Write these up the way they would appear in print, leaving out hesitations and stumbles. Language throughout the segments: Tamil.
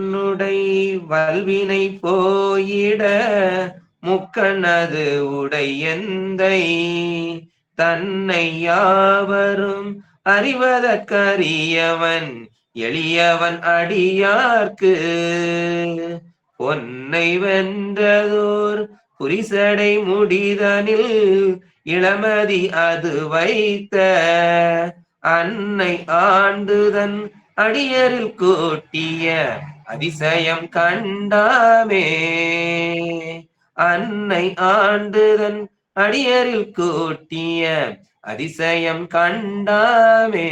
உன்னுடை வல்வினை போயிட முக்கனது உடையந்தை தன்னை யாவரும் அறிவதற்கரியவன் எளியவன் அடியார்க்கு பொன்னை வென்றதோர் புரிசடை முடிதனில் இளமதி அது வைத்த அன்னை ஆண்டுதன் அடியரில் கூட்டிய அதிசயம் கண்டாமே. அன்னை ஆண்டுதன் அடியரில் கூட்டிய அதிசயம் கண்டாமே.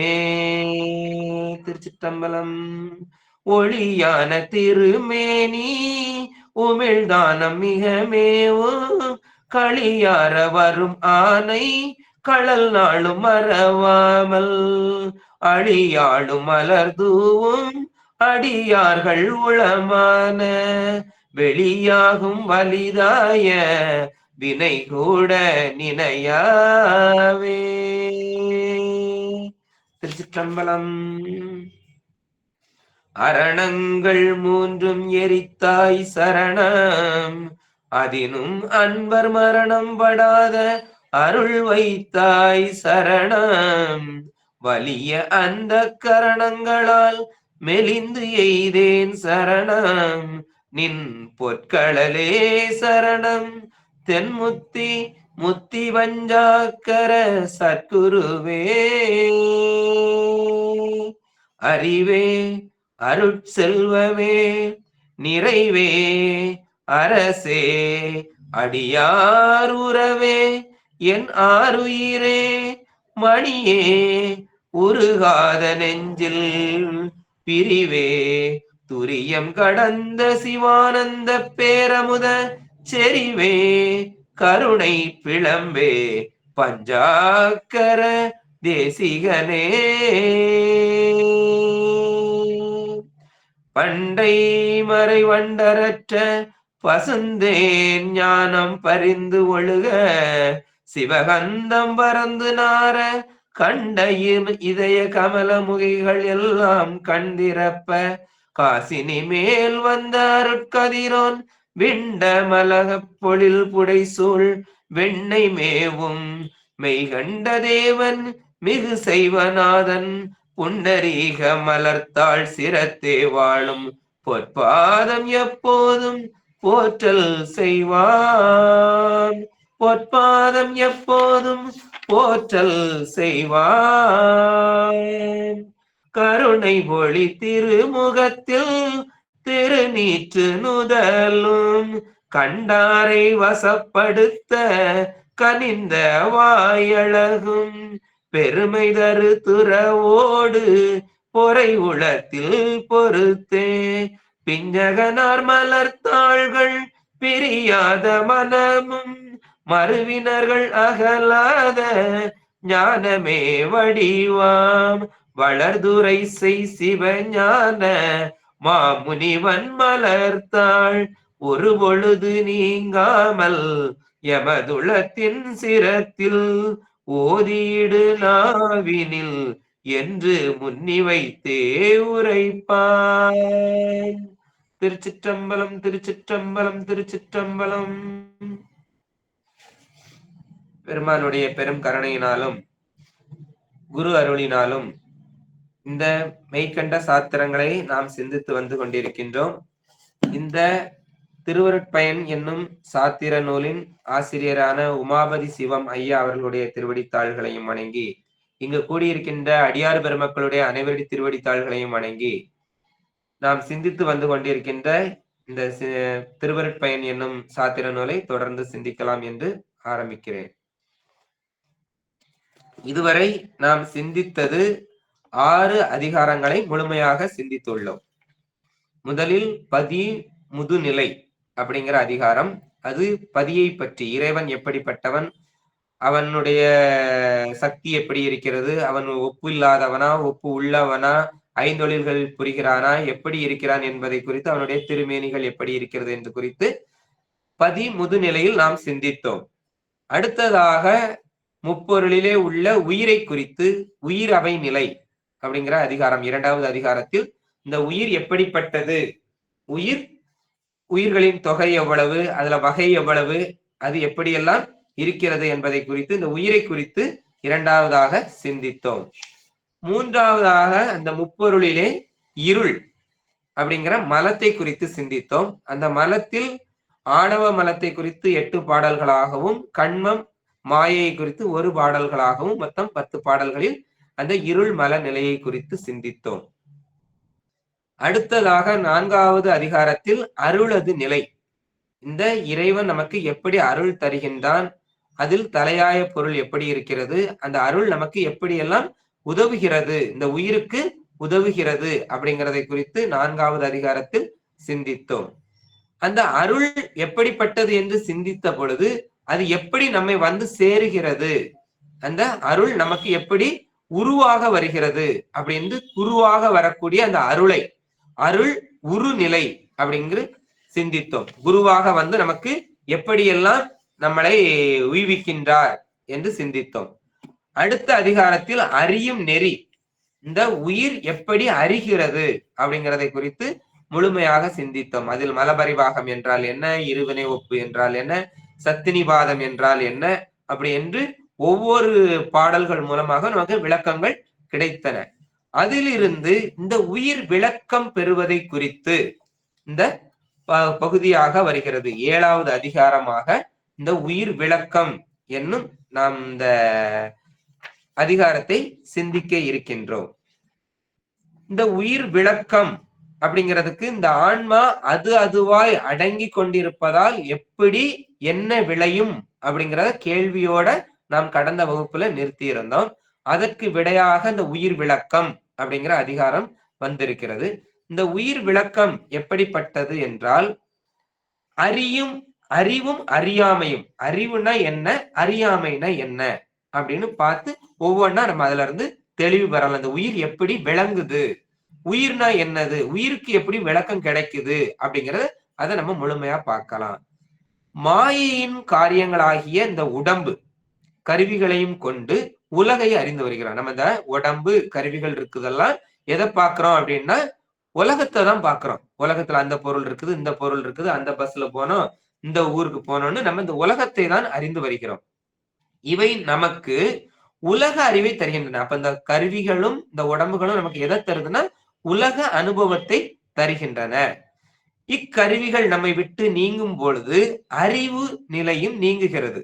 திருச்சிற்றம்பலம். ஒளியான திருமேனி உமிழ்தானம் மிக மேவும் களியார வரும் ஆனை களல் நாளும் மறவாமல் அழியாளும் மலர்தூவும் அடியார்கள் உளமான வெளியாகும் வலிதாய வினை கூட நினையாவே. திருச்சிற்றம்பலம். அரணங்கள் மூன்றும் எரித்தாய் சரணம் அதினும் அன்பர் மரணம் படாத அருள் வைத்தாய் சரணம் வலிய அந்த கரணங்களால் மெலிந்து எய்தேன் சரணம் நின் பொற்களலே சரணம் தென்முத்தி முத்தி வஞ்சாக்கர சற்குருவே. அறிவே அருட்செல்வமே நிறைவே அரசே அடியார் உறவே என் ஆருயிரே மணியே உருகாத நெஞ்சில் பிரிவே துரியம் கடந்த சிவானந்த பேரமுத செறிவே கருணை பிளம்பே பஞ்சாக்கர தேசிகனே. பண்டை மறை வண்டரற்ற பசுந்தேன் ஞானம் பரிந்து ஒழுக சிவகந்தம் பறந்து நார கண்டையின் இதய கமல முகைகள் எல்லாம் கண்டிரப்ப காசினி மேல் வந்த அருட்கதிரோன் விண்ட மலகப் பொழில் புடைசூழ் வெண்ணை மேவும் மெய்கண்ட தேவன் மிகு செய்வநாதன் புண்டரீக மலர்த்தாள் சிரத்தே வாழும் பொற்பாதம் எப்போதும் போற்றல் செய்வான் பொற்பாதம் எப்போதும் போற்றல் செய்வான். கருணை ஒளி திருமுகத்தில் திருநீற்று நுதலும் கண்டாரை வசப்படுத்த கனிந்த வாயழகும் பெருமை தரு துறவோடு பொறை உளத்தில் பொறுத்தே பிஞ்சகனார் மலர்த்தாள்கள் பிரியாத மனமும் மறுவினர்கள் அகலாத ஞானமே வடிவாம் வளர்துரை செய் சிவஞான மாமுனிவன் மலர்த்தாள் ஒரு பொழுது நீங்காமல் எமதுளத்தின் சிரத்தில் ஓதியிடு நாவினில் என்று முன்னி வைத்தே உரைப்பான். திருச்சிற்றம்பலம் திருச்சிற்றம்பலம் திருச்சிற்றம்பலம். பெருமானுடைய பெரும் கருணையினாலும் குரு அருளினாலும் இந்த மெய்கண்ட சாத்திரங்களை நாம் சிந்தித்து வந்து கொண்டிருக்கின்றோம். இந்த திருவருட்பயன் என்னும் சாத்திர நூலின் ஆசிரியரான உமாபதி சிவம் ஐயா அவர்களுடைய திருவடித்தாள்களையும் வணங்கி இங்கு கூடியிருக்கின்ற அடியார் பெருமக்களுடைய அனைவருடைய திருவடித்தாள்களையும் வணங்கி நாம் சிந்தித்து வந்து கொண்டிருக்கின்ற இந்த திருவருட்பயன் என்னும் சாத்திர நூலை தொடர்ந்து சிந்திக்கலாம் என்று ஆரம்பிக்கிறேன். இதுவரை நாம் சிந்தித்தது 6 அதிகாரங்களை முழுமையாக சிந்தித்துள்ளோம். முதலில் பதி முதுநிலை அப்படிங்கிற அதிகாரம். அது பதியை பற்றி, இறைவன் எப்படிப்பட்டவன், அவனுடைய சக்தி எப்படி இருக்கிறது, அவன் ஒப்பு இல்லாதவனா ஒப்பு உள்ளவனா, ஐந்தொழில்கள் புரிகிறானா, எப்படி இருக்கிறான் என்பதை குறித்து, அவனுடைய திருமேனிகள் எப்படி இருக்கிறது என்று குறித்து பதி முதுநிலையில் நாம் சிந்தித்தோம். அடுத்ததாக முப்பொருளிலே உள்ள உயிரை குறித்து உயிர் அவை நிலை அப்படிங்கிற அதிகாரம், 2வது அதிகாரத்தில் இந்த உயிர் எப்படிப்பட்டது உயிர்களின் தொகை எவ்வளவு, அதுல வகை எவ்வளவு, அது எப்படியெல்லாம் இருக்கிறது என்பதை குறித்து, இந்த உயிரை குறித்து இரண்டாவதாக சிந்தித்தோம். மூன்றாவதாக அந்த முப்பொருளிலே இருள் அப்படிங்கிற மலத்தை குறித்து சிந்தித்தோம். அந்த மலத்தில் ஆணவ மலத்தை குறித்து 8 பாடல்களாகவும், கண்மம் மாயை குறித்து 1 பாடல்களாகவும், மொத்தம் 10 பாடல்களில் அந்த இருள் மல நிலையை குறித்து சிந்தித்தோம். அடுத்ததாக 4வது அதிகாரத்தில் அருளது நிலை. இந்த இறைவன் நமக்கு எப்படி அருள் தருகின்றான், அதில் தலையாய பொருள் எப்படி இருக்கிறது, அந்த அருள் நமக்கு எப்படியெல்லாம் உதவுகிறது, இந்த உயிருக்கு உதவுகிறது அப்படிங்கிறதை குறித்து 4வது அதிகாரத்தில் சிந்தித்தோம். அந்த அருள் எப்படிப்பட்டது என்று சிந்தித்த பொழுது அது எப்படி நம்மை வந்து சேருகிறது, அந்த அருள் நமக்கு எப்படி உருவாக வருகிறது அப்படின்னு, உருவாக வரக்கூடிய அந்த அருளை அருள் உரு நிலை அப்படிங்கிற சிந்தித்தோம். குருவாக வந்து நமக்கு எப்படியெல்லாம் நம்மளை உய்விக்கின்றார் என்று சிந்தித்தோம். அடுத்த அதிகாரத்தில் அறியும் நெறி, இந்த உயிர் எப்படி அறிகிறது அப்படிங்கிறதை குறித்து முழுமையாக சிந்தித்தோம். அதில் மலபரிவாகம் என்றால் என்ன, இருவினை ஒப்பு என்றால் என்ன, சத்தினிபாதம் என்றால் என்ன, அப்படி என்று ஒவ்வொரு பாடல்கள் மூலமாக நமக்கு விளக்கங்கள் கிடைத்தன. அதிலிருந்து இந்த உயிர் விளக்கம் பெறுவதை குறித்து இந்த பகுதியாக வருகிறது. 7வது அதிகாரமாக இந்த உயிர் விளக்கம் என்னும் நாம் இந்த அதிகாரத்தை சிந்திக்க இருக்கின்றோம். இந்த உயிர் விளக்கம் அப்படிங்கிறதுக்கு இந்த ஆன்மா அதுவாய் அடங்கி கொண்டிருப்பதால் எப்படி என்ன விளையும் அப்படிங்கிறத கேள்வியோட நாம் கடந்த வகுப்புல நிறுத்தி இருந்தோம். அதற்கு விடையாக இந்த உயிர் விளக்கம் அப்படிங்கிற அதிகாரம் வந்திருக்கிறது. இந்த உயிர் விளக்கம் எப்படிப்பட்டது என்றால், அறிவும் அறியாமையும், அறிவுனா என்ன, அறியாமைனா என்ன அப்படின்னு பார்த்து ஒவ்வொன்றா நம்ம அதுல இருந்து தெளிவு பெறலாம். அந்த உயிர் எப்படி விளங்குது, உயிர்னா என்னது, உயிருக்கு எப்படி விளக்கம் கிடைக்குது அப்படிங்கறத அதை நம்ம முழுமையா பார்க்கலாம். மாயையின் காரியங்களாகிய இந்த உடம்பு கருவிகளையும் கொண்டு உலகை அறிந்து வருகிறோம். நம்ம இந்த உடம்பு கருவிகள் இருக்குதெல்லாம் எதை பார்க்கிறோம் அப்படின்னா உலகத்தை தான் பார்க்கிறோம். உலகத்துல அந்த பொருள் இருக்குது, இந்த பொருள் இருக்குது, அந்த பஸ்ல போனோம், இந்த ஊருக்கு போனோம்னு நம்ம இந்த உலகத்தை தான் அறிந்து வருகிறோம். இவை நமக்கு உலக அறிவை தருகின்றன. அப்ப இந்த கருவிகளும் இந்த உடம்புகளும் நமக்கு எதை தருதுன்னா உலக அனுபவத்தை தருகின்றன. இக்கருவிகள் நம்மை விட்டு நீங்கும் பொழுது அறிவு நிலையும் நீங்குகிறது.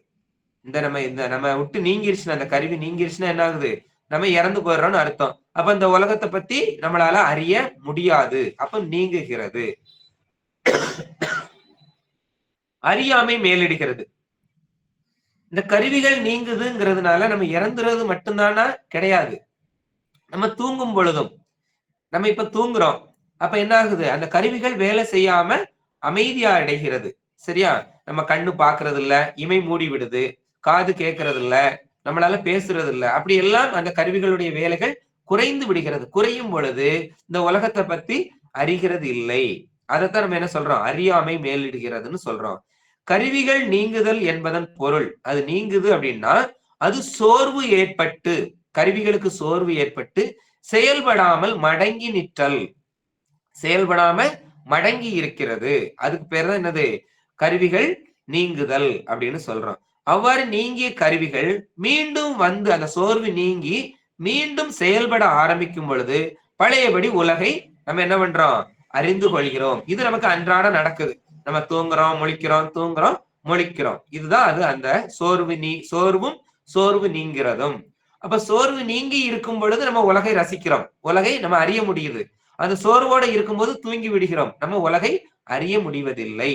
நம்ம விட்டு நீங்கிருச்சுன்னா, அந்த கருவி நீங்கிருச்சுன்னா என்ன ஆகுது, நம்ம இறந்து போயிடுறோம்னு அர்த்தம். அப்ப இந்த உலகத்தை பத்தி நம்மளால அறிய முடியாது, அப்ப நீங்குகிறது. அறியாமை மேலிடுகிறது. இந்த கருவிகள் நீங்குதுங்கிறதுனால நம்ம இறந்துறது மட்டும்தானா கிடையாது. நம்ம தூங்கும் பொழுதும், நம்ம இப்ப தூங்குறோம், அப்ப என்ன ஆகுது, அந்த கருவிகள் வேலை செய்யாம அமைதியா அடைகிறது. சரியா, நம்ம கண்ணு பாக்குறது இல்ல, இமை மூடி விடுது, காது கேட்கறது இல்ல, நம்மளால பேசுறது இல்ல, அப்படி எல்லாம் அந்த கருவிகளுடைய வேலைகள் குறைந்து விடுகிறது. குறையும் பொழுது இந்த உலகத்தை பத்தி அறிகிறது இல்லை. அதைத்தான் நம்ம என்ன சொல்றோம், அறியாமை மேலிடுகிறதுன்னு சொல்றோம். கருவிகள் நீங்குதல் என்பதன் பொருள், அது நீங்குது அப்படின்னா அது சோர்வு ஏற்பட்டு, கருவிகளுக்கு சோர்வு ஏற்பட்டு செயல்படாமல் மடங்கி நிற்றல், செயல்படாம மடங்கி இருக்கிறது. அதுக்கு பேர் தான் என்னது, கருவிகள் நீங்குதல் அப்படின்னு சொல்றோம். அவ்வாறு நீங்கிய கருவிகள் மீண்டும் வந்து அந்த சோர்வு நீங்கி மீண்டும் செயல்பட ஆரம்பிக்கும் பொழுது பழையபடி உலகை நம்ம என்ன பண்றோம், அறிந்து கொள்கிறோம். இது நமக்கு அன்றாட நடக்குது. நம்ம தூங்குறோம், முழிக்கிறோம், தூங்குறோம், முழிக்கிறோம். இதுதான் அது அந்த சோர்வும் சோர்வு நீங்கிறதும். அப்ப சோர்வு நீங்கி இருக்கும் பொழுது நம்ம உலகை ரசிக்கிறோம், உலகை நம்ம அறிய முடியுது. அந்த சோர்வோட இருக்கும்போது தூங்கி விடுகிறோம், நம்ம உலகை அறிய முடிவதில்லை.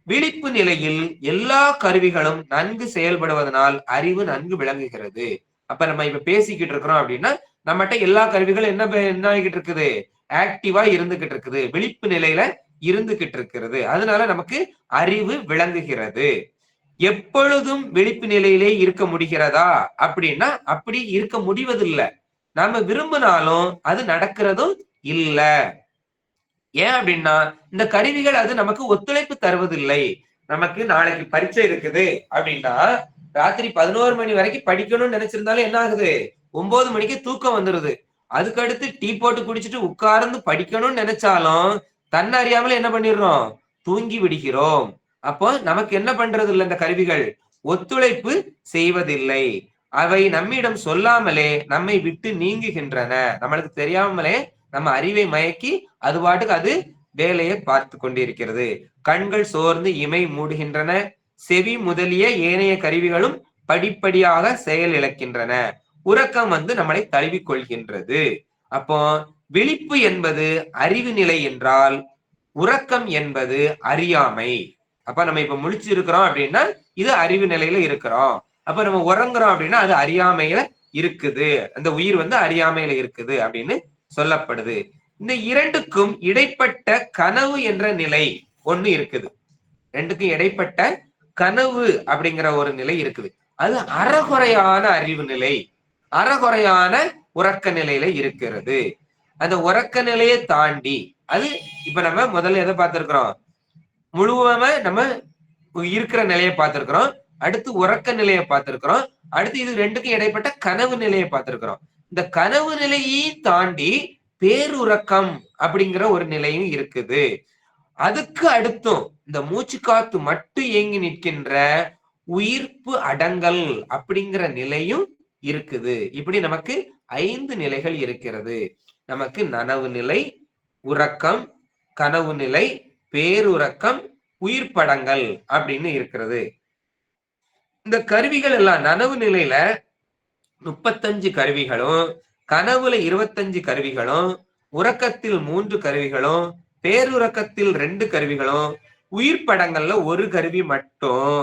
விழிப்பு நிலையில் எல்லா கருவிகளும் நன்கு செயல்படுவதனால் அறிவு நன்கு விளங்குகிறது. அப்ப நம்ம இப்ப பேசிக்கிட்டு இருக்கிறோம் அப்படின்னா நம்மகிட்ட எல்லா கருவிகளும் என்ன ஆகிட்டு இருக்குது, ஆக்டிவா இருந்துகிட்டு இருக்குது, விழிப்பு நிலையில இருந்துகிட்டு இருக்கிறது. அதனால நமக்கு அறிவு விளங்குகிறது. எப்பொழுதும் விழிப்பு நிலையிலே இருக்க முடிகிறதா அப்படின்னா அப்படி இருக்க முடிவதில்லை. நாம விரும்பினாலும் அது நடக்கிறதும் இல்ல. ஏன் அப்படின்னா இந்த கருவிகள் அது நமக்கு ஒத்துழைப்பு தருவதில்லை. நமக்கு நாளைக்கு பரீட்சை இருக்குது அப்படின்னா ராத்திரி 11 மணி வரைக்கும் படிக்கணும்னு நினைச்சிருந்தாலும் என்ன ஆகுது, 9 மணிக்கு தூக்கம் வந்துருது. அதுக்கு அடுத்து டீ போட்டு குடிச்சிட்டு உட்கார்ந்து படிக்கணும்னு நினைச்சாலும் தன்னை அறியாமல் என்ன பண்ணிடுறோம், தூங்கி விடுகிறோம். அப்போ நமக்கு என்ன பண்றது இல்லை, இந்த கருவிகள் ஒத்துழைப்பு செய்வதில்லை. அவை நம்மிடம் சொல்லாமலே நம்மை விட்டு நீங்குகின்றன. நம்மளுக்கு தெரியாமலே நம்ம அறிவை மயக்கி அது பாட்டுக்கு அது வேலையை பார்த்து கொண்டிருக்கிறது. கண்கள் சோர்ந்து இமை மூடுகின்றன. செவி முதலிய ஏனைய கருவிகளும் படிப்படியாக செயல் இழக்கின்றன. உறக்கம் நம்மளை தழுவிக் கொள்கின்றது. அப்போ விழிப்பு என்பது அறிவு நிலை என்றால் உறக்கம் என்பது அறியாமை. அப்ப நம்ம இப்ப முழிச்சு இருக்கிறோம் அப்படின்னா இது அறிவு நிலையில இருக்கிறோம். அப்ப நம்ம உறங்குறோம் அப்படின்னா அது அறியாமையில இருக்குது, அந்த உயிர் அறியாமையில இருக்குது அப்படின்னு சொல்லப்படுது. இந்த இரண்டுக்கும் இடைப்பட்ட கனவு என்ற நிலை ஒண்ணு இருக்குது. ரெண்டுக்கும் இடைப்பட்ட கனவு அப்படிங்கிற ஒரு நிலை இருக்குது. அது அறகுறையான அறிவு நிலை, அறகுறையான உறக்க நிலையில இருக்கிறது. அந்த உறக்க நிலையை தாண்டி அது இப்ப நம்ம முதல்ல எதை பார்த்திருக்கிறோம், முழுவதுமே நம்ம இருக்கிற நிலையை பார்த்திருக்கிறோம். அடுத்து உறக்க நிலையை பார்த்திருக்கிறோம். அடுத்து இது ரெண்டுக்கும் இடைப்பட்ட கனவு நிலையை பார்த்திருக்கிறோம். இந்த கனவு நிலையை தாண்டி பேருறக்கம் அப்படிங்கிற ஒரு நிலையும் இருக்குது. அதுக்கு அடுத்தும் இந்த மூச்சு காத்து மட்டும் இயங்கி நிற்கின்ற உயிர்ப்பு அடங்கல் அப்படிங்கிற நிலையும் இருக்குது. இப்படி நமக்கு 5 நிலைகள் இருக்கிறது. நமக்கு நனவு நிலை, உறக்கம், கனவு நிலை, பேருறக்கம், உயிர்ப்படங்கள் அப்படின்னு இருக்கிறது. இந்த கருவிகள் எல்லாம் நனவு நிலையில 35 கருவிகளும், கனவுல 25 கருவிகளும், உறக்கத்தில் 3 கருவிகளும், பேருறக்கத்தில் 2 கருவிகளும், உயிர்ப்படங்கள்ல 1 கருவி மட்டும்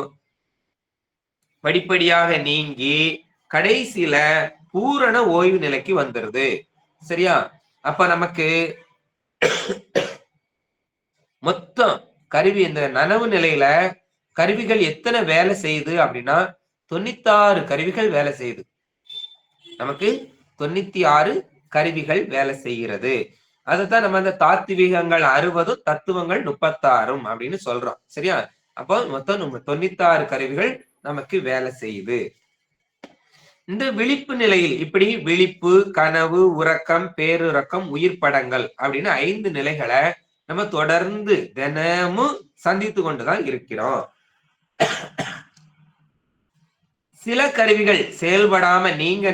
படிப்படியாக நீங்கி கடைசியில பூரண ஓய்வு நிலைக்கு வந்துருது. சரியா? அப்ப நமக்கு மொத்தம் கருவி இந்த நனவு நிலையில கருவிகள் எத்தனை வேலை செய்யுது அப்படின்னா 96 கருவிகள் வேலை செய்யுது. நமக்கு 96 கருவிகள் வேலை செய்கிறது. அதைத்தான் நம்ம அந்த தாத்விகங்கள் 60, தத்துவங்கள் 36 அப்படின்னு சொல்றோம். சரியா? அப்போ மொத்தம் 96 கருவிகள் நமக்கு வேலை செய்யுது. இந்த விழிப்பு நிலையில் இப்படி விழிப்பு, கனவு, உறக்கம், பேருறக்கம், உயிர்ப்படங்கள் அப்படின்னு 5 நிலைகளை நம்ம தொடர்ந்து தினமும் சந்தித்து கொண்டுதான் இருக்கிறோம். சில கருவிகள் செயல்படாம நீங்க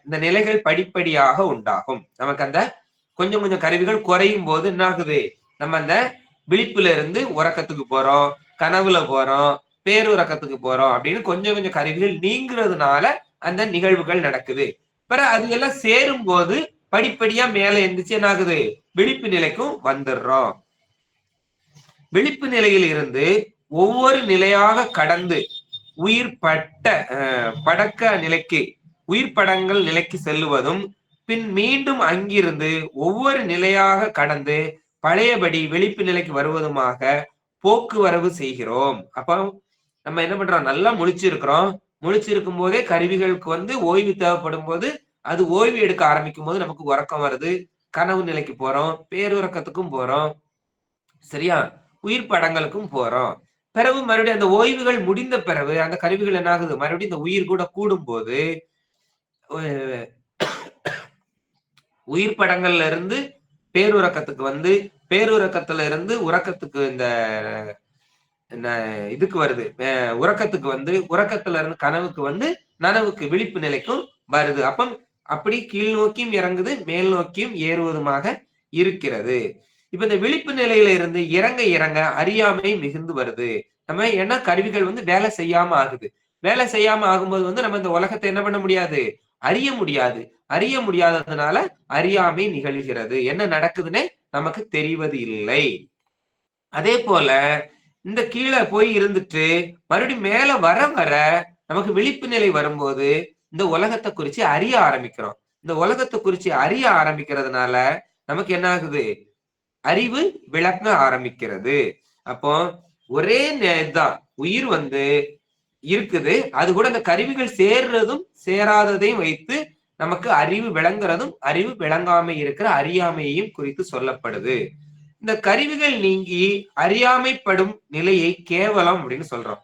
இந்த நிலைகள் படிப்படியாக உண்டாகும். நமக்கு அந்த கொஞ்சம் கொஞ்சம் கருவிகள் குறையும் போது என்ன ஆகுது, நம்ம அந்த விழிப்புல இருந்து உறக்கத்துக்கு போறோம், கனவுல போறோம், பேருறக்கத்துக்கு போறோம் அப்படின்னு கொஞ்சம் கொஞ்சம் கருவிகள் நீங்கிறதுனால அந்த நிகழ்வுகள் நடக்குது. பிறகு அது எல்லாம் சேரும் போது படிப்படியா மேல எந்திரிச்சு என்ன ஆகுது, விழிப்பு நிலைக்கும் வந்துடுறோம். விழிப்பு நிலையில் இருந்து ஒவ்வொரு நிலையாக கடந்து உயிர் படக்க நிலைக்கு, உயிர் படங்கள் நிலைக்கு செல்லுவதும், பின் மீண்டும் அங்கிருந்து ஒவ்வொரு நிலையாக கடந்து பழையபடி விழிப்பு நிலைக்கு வருவதுமாக போக்குவரவு செய்கிறோம். அப்போ நம்ம என்ன பண்றோம், நல்லா முழிச்சிருக்கிறோம். முழிச்சிருக்கும் போதே கருவிகளுக்கு ஓய்வு தேவைப்படும் போது அது ஓய்வு எடுக்க ஆரம்பிக்கும் போது நமக்கு உறக்கம் வருது. கனவு நிலைக்கு போறோம், பேருறக்கத்துக்கும் போறோம். சரியா? உயிர் படங்களுக்கும் போறோம். பிறகு மறுபடியும் அந்த ஓய்வுகள் முடிந்த பிறகு அந்த கருவிகள் என்ன ஆகுது, மறுபடியும் இந்த உயிர் கூட கூடும் போது உயிர் படங்கள்ல இருந்து பேருறக்கத்துக்கு பேருறக்கத்துல இருந்து உறக்கத்துக்கு இந்த இதுக்கு வருது, உறக்கத்துக்கு உறக்கத்துல இருந்து கனவுக்கு நனவுக்கு விழிப்பு நிலைக்கும் வருது. அப்ப அப்படி கீழ் நோக்கியும் இறங்குது, மேல் நோக்கியும் ஏறுவதுமாக இருக்கிறது. இப்ப இந்த விழிப்பு நிலையில இருந்து இறங்க இறங்க அறியாமை மிகுந்து வருது. நம்ம என்ன கருவிகள் வேலை செய்யாம ஆகுது. வேலை செய்யாம ஆகும்போது நம்ம இந்த உலகத்தை என்ன பண்ண முடியாது, அறிய முடியாது. அறிய முடியாததுனால அறியாமை நிகழ்கிறது. என்ன நடக்குதுன்னு நமக்கு தெரிவது இல்லை. அதே போல இந்த கீழே போய் இருந்துட்டு மறுபடியும் மேல வர வர நமக்கு விழிப்பு நிலை வரும்போது இந்த உலகத்தை குறிச்சு அறிய ஆரம்பிக்கிறோம். இந்த உலகத்தை குறிச்சு அறிய ஆரம்பிக்கிறதுனால நமக்கு என்ன ஆகுது, அறிவு விளக்க ஆரம்பிக்கிறது. அப்போ ஒரே இதுதான் உயிர் இருக்குது. அது கூட இந்த கருவிகள் சேர்றதும் சேராததையும் வைத்து நமக்கு அறிவு விளங்குறதும் அறிவு விளங்காமை இருக்கிற அறியாமையையும் குறித்து சொல்லப்படுது. இந்த கருவிகள் நீங்கி அறியாமைப்படும் நிலையை கேவலம் அப்படின்னு சொல்றோம்.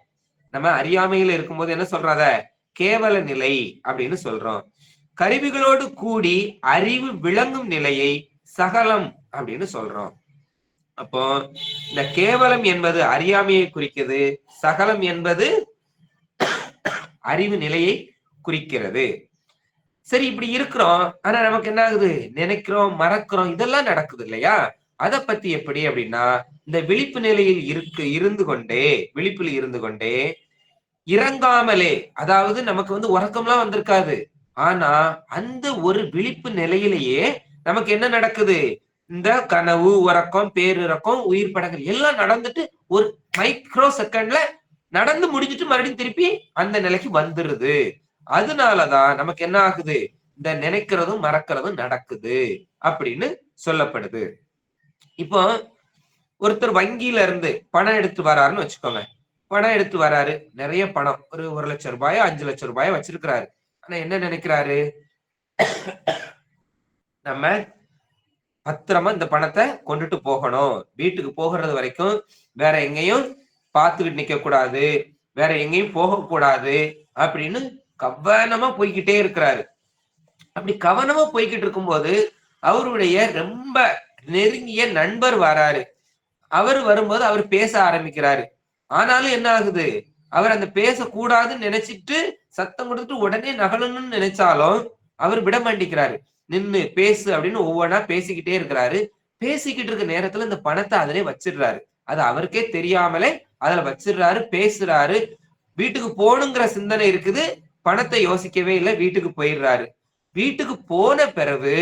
நம்ம அறியாமையில இருக்கும்போது என்ன சொல்றத கேவல நிலை அப்படின்னு சொல்றோம். கருவிகளோடு கூடி அறிவு விளங்கும் நிலையை சகலம் அப்படின்னு சொல்றோம். அப்போ இந்த கேவலம் என்பது அறியாமையை குறிக்கிறது, சகலம் என்பது அறிவு நிலையை குறிக்கிறது. சரி, இப்படி இருக்கிறோம். ஆனா நமக்கு என்ன ஆகுது? நினைக்கிறோம், மறக்கிறோம், இதெல்லாம் நடக்குது இல்லையா? அதை பத்தி எப்படி அப்படின்னா, இந்த விழிப்பு நிலையில் இருந்து கொண்டே, விழிப்பில் இருந்து கொண்டே இறங்காமலே, அதாவது நமக்கு உறக்கம்லாம் வந்திருக்காது. ஆனா அந்த ஒரு விழிப்பு நிலையிலேயே நமக்கு என்ன நடக்குது? இந்த கனவு, உறக்கம், பேரிறக்கம், உயிர் படங்கள் எல்லாம் நடந்துட்டு ஒரு மைக்ரோ செகண்ட்ல நடந்து முடிஞ்சிட்டு மறுபடியும் திருப்பி அந்த நிலைக்கு வந்துருது. அதனாலதான் நமக்கு என்ன ஆகுது? இந்த நினைக்கிறதும் மறக்கிறதும் நடக்குது அப்படின்னு சொல்லப்படுது. இப்போ ஒருத்தர் வங்கியில இருந்து பணம் எடுத்து வராருன்னு வச்சுக்கோங்க. பணம் எடுத்து வராரு, நிறைய பணம், ஒரு 1,00,000 ரூபாயோ 5,00,000 ரூபாயோ வச்சிருக்கிறாரு. ஆனா என்ன நினைக்கிறாரு? நம்ம பத்திரமா இந்த பணத்தை கொண்டுட்டு போகணும், வீட்டுக்கு போகிறது வரைக்கும் வேற எங்கேயும் பார்த்துக்கிட்டு நிக்க கூடாது, வேற எங்கேயும் போகக்கூடாது அப்படின்னு கவனமா போய்கிட்டே இருக்கிறாரு. அப்படி கவனமா போய்கிட்டு இருக்கும்போது அவருடைய ரொம்ப நெருங்கிய நண்பர் வராரு. அவர் வரும்போது அவர் பேச ஆரம்பிக்கிறாரு. ஆனாலும் என்ன ஆகுது? அவர் அந்த பேசக்கூடாதுன்னு நினைச்சிட்டு சத்தம் கொடுத்துட்டு உடனே நகலணும்னு நினைச்சாலும் அவர் விட மாட்டேங்கிறாரு. நின்னு பேசு அப்படின்னு ஒவ்வொன்னா பேசிக்கிட்டே இருக்கிறாரு. பேசிக்கிட்டு இருக்க நேரத்துல இந்த பணத்தை அதிலே வச்சிடுறாரு. அது அவருக்கே தெரியாமலே அதுல வச்சிடுறாரு, பேசுறாரு. வீட்டுக்கு போகணுங்கிற சிந்தனை இருக்குது, பணத்தை யோசிக்கவே இல்லை, வீட்டுக்கு போயிடுறாரு. வீட்டுக்கு போன பிறகு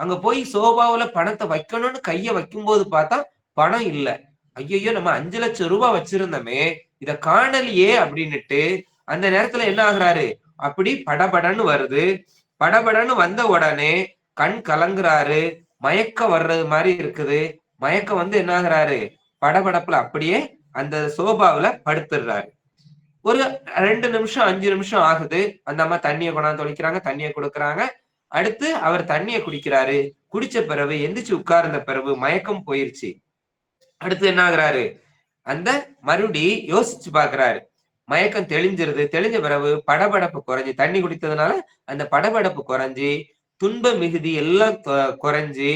அங்க போய் சோபாவுல பணத்தை வைக்கணும்னு கைய வைக்கும்போது பார்த்தா பணம் இல்ல. ஐயையோ, நம்ம 5,00,000 ரூபாய் வச்சிருந்தோமே, இத காணலையே அப்படின்னுட்டு அந்த நேரத்துல என்ன ஆகுறாரு? அப்படி படபடன்னு வருது. படபடன்னு வந்த உடனே கண் கலங்குறாரு, மயக்கம் வர்றது மாதிரி இருக்குது. மயக்கம் வந்து என்ன ஆகுறாரு? படபடப்புல அப்படியே அந்த சோபாவுல படுத்துடுறாரு. ஒரு 2 நிமிஷம் 5 நிமிஷம் ஆகுது. அந்த அம்மா தண்ணிய கொண்டாந்து தொளிக்கிறாங்க, தண்ணிய கொடுக்குறாங்க. அடுத்து அவர் தண்ணிய குடிக்கிறாரு. குடிச்ச பிறகு எந்திரிச்சு உட்கார்ந்த பிறகு மயக்கம் போயிருச்சு. அடுத்து என்ன ஆகுறாரு? அந்த மறுபடி யோசிச்சு பாக்குறாரு. மயக்கம் தெளிஞ்சிருது. தெளிஞ்ச பிறகு படபடப்பு குறைஞ்சு, தண்ணி குடித்ததுனால அந்த படபடப்பு குறைஞ்சு, துன்ப மிகுதி எல்லாம் குறைஞ்சு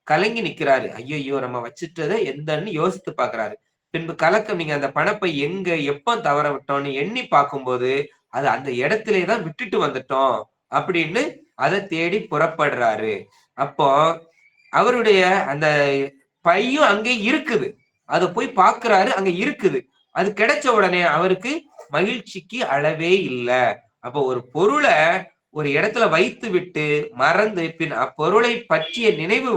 கலங்கி நிக்கிறாரு. ஐயோ, நம்ம வச்சுட்டதை எந்தன்னு யோசித்து பாக்குறாரு. பின்பு கலக்கம், நீங்க அந்த பணப்பை எங்க எப்ப தவற விட்டோம்னு எண்ணி பார்க்கும்போது அது அந்த இடத்திலே தான் விட்டுட்டு வந்துட்டோம் அப்படின்னு அதை தேடி புறப்படுறாரு. அப்போ அவருடைய அந்த பையும் அங்கே இருக்குது. அதை போய் பாக்குறாரு, அங்க இருக்குது. அது கிடைச்ச உடனே அவருக்கு மகிழ்ச்சிக்கு அளவே இல்லை. அப்போ ஒரு பொருளை ஒரு இடத்துல வைத்து விட்டு மறந்து பின் அப்பொருளை பற்றிய நினைவு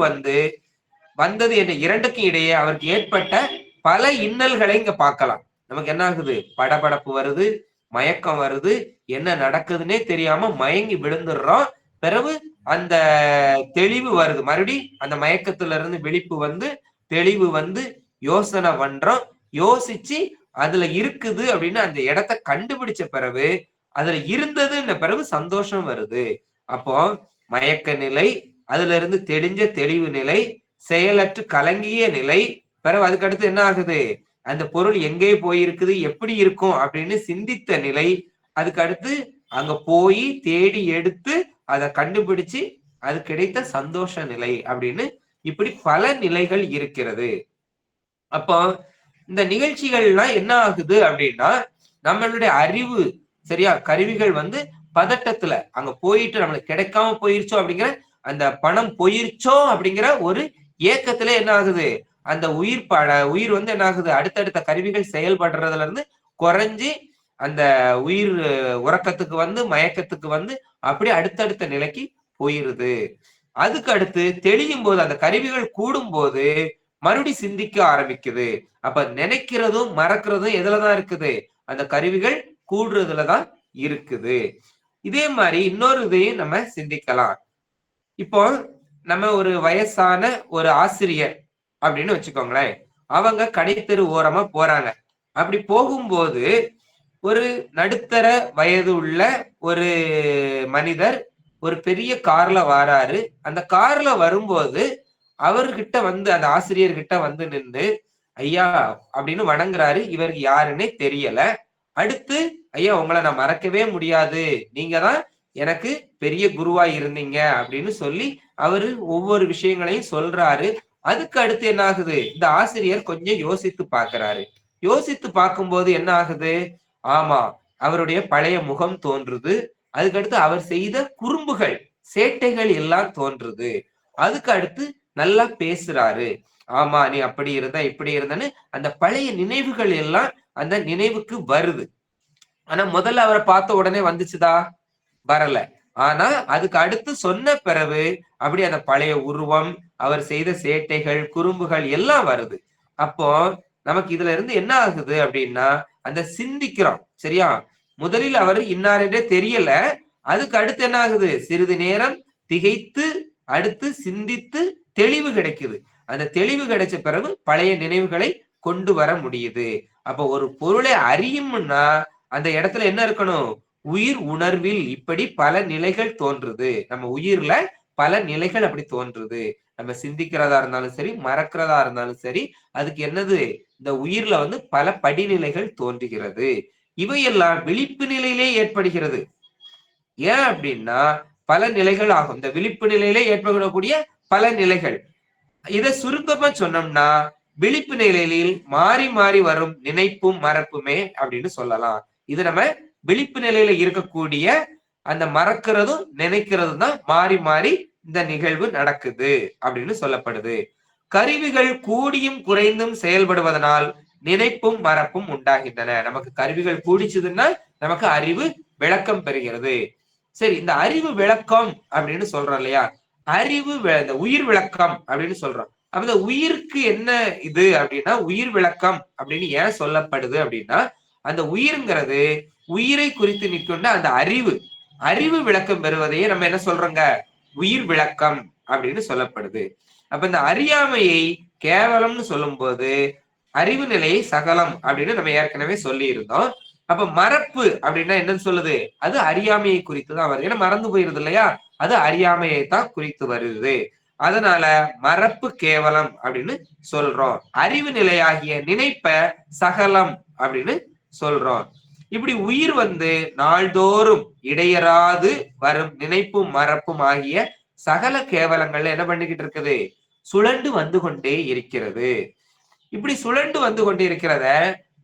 வந்தது என்ற இரண்டுக்கும் இடையே அவருக்கு ஏற்பட்ட பல இன்னல்களை இங்க பார்க்கலாம். நமக்கு என்ன ஆகுது? படபடப்பு வருது, மயக்கம் வருது, என்ன நடக்குதுன்னே தெரியாம மயங்கி விழுந்துடுறோம். பிறகு அந்த தெளிவு வருது, மறுபடி அந்த மயக்கத்துல இருந்து விழிப்பு வந்து தெளிவு வந்து யோசனை பண்றோம். யோசிச்சு அதுல இருக்குது அப்படின்னு அந்த இடத்த கண்டுபிடிச்ச பிறகு அதுல இருந்ததுன்ற பிறகு சந்தோஷம் வருது. அப்போ மயக்க நிலை, அதுல இருந்து தெளிஞ்ச தெளிவு நிலை, செயலற்று கலங்கிய நிலை, பிறகு அதுக்கு அடுத்து என்ன ஆகுது? அந்த பொருள் எங்கே போயிருக்குது, எப்படி இருக்கும் அப்படின்னு சிந்தித்த நிலை, அதுக்கு அடுத்து அங்க போய் தேடி எடுத்து அதை கண்டுபிடிச்சு அது கிடைத்த சந்தோஷ நிலை அப்படின்னு இப்படி பல நிலைகள் இருக்கிறது. அப்போ இந்த நிகழ்ச்சிகள்லாம் என்ன ஆகுது அப்படின்னா, நம்மளுடைய அறிவு சரியா, கருவிகள் பதட்டத்துல அங்க போயிட்டு நம்மளுக்கு கிடைக்காம போயிருச்சோ அப்படிங்கிற, அந்த பணம் போயிருச்சோ அப்படிங்கிற ஒரு ஏக்கத்துல என்ன ஆகுது? அந்த உயிர் என்ன ஆகுது? அடுத்தடுத்த கருவிகள் செயல்படுறதுல இருந்து குறைஞ்சி அந்த உயிர் உறக்கத்துக்கு மயக்கத்துக்கு அப்படியே அடுத்தடுத்த நிலைக்கு போயிருது. அதுக்கு அடுத்து தெளியும் போது, அந்த கருவிகள் கூடும் போது மறுபடி சிந்திக்க ஆரம்பிக்குது. அப்ப நினைக்கிறதும் மறக்கிறதும் எதுலதான் இருக்குது? அந்த கருவிகள் கூடுறதுலதான் இருக்குது. இதே மாதிரி இன்னொரு இதையும் நம்ம சிந்திக்கலாம். இப்போ நம்ம ஒரு வயசான ஒரு ஆசிரியர் அப்படின்னு வச்சுக்கோங்களேன். அவங்க கடைத்தெரு ஓரமா போறாங்க. அப்படி போகும்போது ஒரு நடுத்தர வயது உள்ள ஒரு மனிதர் ஒரு பெரிய கார்ல வாராரு. அந்த கார்ல வரும்போது அவர்கிட்ட அந்த ஆசிரியர்கிட்ட நின்று ஐயா அப்படின்னு வணங்குறாரு. இவருக்கு யாருன்னே தெரியல. அடுத்து, ஐயா உங்களை நான் மறக்கவே முடியாது, நீங்க தான் எனக்கு பெரிய குருவா இருந்தீங்க அப்படின்னு சொல்லி அவரு ஒவ்வொரு விஷயங்களையும் சொல்றாரு. அதுக்கு அடுத்து என்ன ஆகுது, இந்த ஆசிரியர் கொஞ்சம் யோசித்து பார்க்கிறாரு. யோசித்து பார்க்கும்போது என்ன ஆகுது, ஆமா, அவருடைய பழைய முகம் தோன்றுது. அதுக்கடுத்து அவர் செய்த குறும்புகள், சேட்டைகள் எல்லாம் தோன்றுது. அதுக்கு அடுத்து நல்லா பேசுறாரு. ஆமா, நீ அப்படி இருந்த இப்படி இருந்தன்னு அந்த பழைய நினைவுகள் எல்லாம் அந்த நினைவுக்கு வருது. ஆனா முதல்ல அவரை பார்த்த உடனே வந்துச்சுதா? வரல. ஆனா அதுக்கு அடுத்து சொன்ன பிறகு அப்படி அந்த பழைய உருவம், அவர் செய்த சேட்டைகள், குறும்புகள் எல்லாம் வருது. அப்போ நமக்கு இதுல இருந்து என்ன ஆகுது அப்படின்னா, அந்த சிந்திக்கிறோம். சரியா? முதலில் அவர் இன்னாரென்றே தெரியல. அதுக்கு அடுத்து என்ன ஆகுது, சிறிது நேரம் திகைத்து அடுத்து சிந்தித்து தெளிவு கிடைக்குது. அந்த தெளிவு கிடைச்ச பிறகு பழைய நினைவுகளை கொண்டு வர முடியுது. அப்ப ஒரு பொருளை அறியும்னா அந்த இடத்துல என்ன இருக்கணும், உயிர் உணர்வில் இப்படி பல நிலைகள் தோன்றுது. நம்ம உயிர்ல பல நிலைகள் அப்படி தோன்றுது. நம்ம சிந்திக்கிறதா இருந்தாலும் சரி, மறக்கிறதா இருந்தாலும் சரி, அதுக்கு என்னது, இந்த உயிர்ல பல படிநிலைகள் தோன்றுகிறது. இவையெல்லாம் விழிப்பு நிலையிலே ஏற்படுகிறது. ஏன் அப்படின்னா பல நிலைகள் ஆகும். இந்த விழிப்பு நிலையிலே ஏற்படக்கூடிய பல நிலைகள். இதை சுருக்கமா சொன்னோம்னா, விழிப்பு நிலையில் மாறி மாறி வரும் நினைப்பும் மறப்புமே அப்படின்னு சொல்லலாம். இது நம்ம விழிப்பு நிலையில இருக்கக்கூடிய அந்த மறக்கிறதும் நினைக்கிறதும் தான் மாறி மாறி இந்த நிகழ்வு நடக்குது அப்படின்னு சொல்லப்படுது. கருவிகள் கூடியும் குறைந்தும் செயல்படுவதனால் நினைப்பும் மறப்பும் உண்டாகின்றன. நமக்கு கருவிகள் கூடிச்சதுன்னா நமக்கு அறிவு விளக்கம் பெறுகிறது. சரி, இந்த அறிவு விளக்கம் அப்படின்னு சொல்றோம் இல்லையா, அறிவு இந்த உயிர் விளக்கம் அப்படின்னு சொல்றோம். அப்ப இந்த உயிருக்கு என்ன இது அப்படின்னா, உயிர் விளக்கம் அப்படின்னு ஏன் சொல்லப்படுது அப்படின்னா, அந்த உயிர்ங்கிறது உயிரை குறித்து நிற்கின்ற அந்த அறிவு, அறிவு விளக்கம் பெறுவதையே நம்ம என்ன சொல்றோங்க, உயிர் விளக்கம் அப்படின்னு சொல்லப்படுது. அப்ப இந்த அறியாமையை கேவலம்னு சொல்லும் போது அறிவு நிலையை சகலம் அப்படின்னு நம்ம ஏற்கனவே சொல்லி இருந்தோம். அப்ப மறப்பு அப்படின்னா என்னன்னு சொல்லுது, அது அறியாமையை குறித்து தான் வருது. ஏன்னா மறந்து போயிருது இல்லையா, அது அறியாமையை தான் குறித்து வருது. அதனால மறப்பு கேவலம் அப்படின்னு சொல்றோம். அறிவு நிலையாகிய நினைப்ப சகலம் அப்படின்னு சொல்றோம். இப்படி உயிர் நாள்தோறும் இடையறாது வரும் நினைப்பும் மறப்பும் ஆகிய சகல கேவலங்கள்ல என்ன பண்ணிக்கிட்டு இருக்குது, சுழண்டு வந்து கொண்டே இருக்கிறது. இப்படி சுழண்டு வந்து கொண்டே இருக்கிறத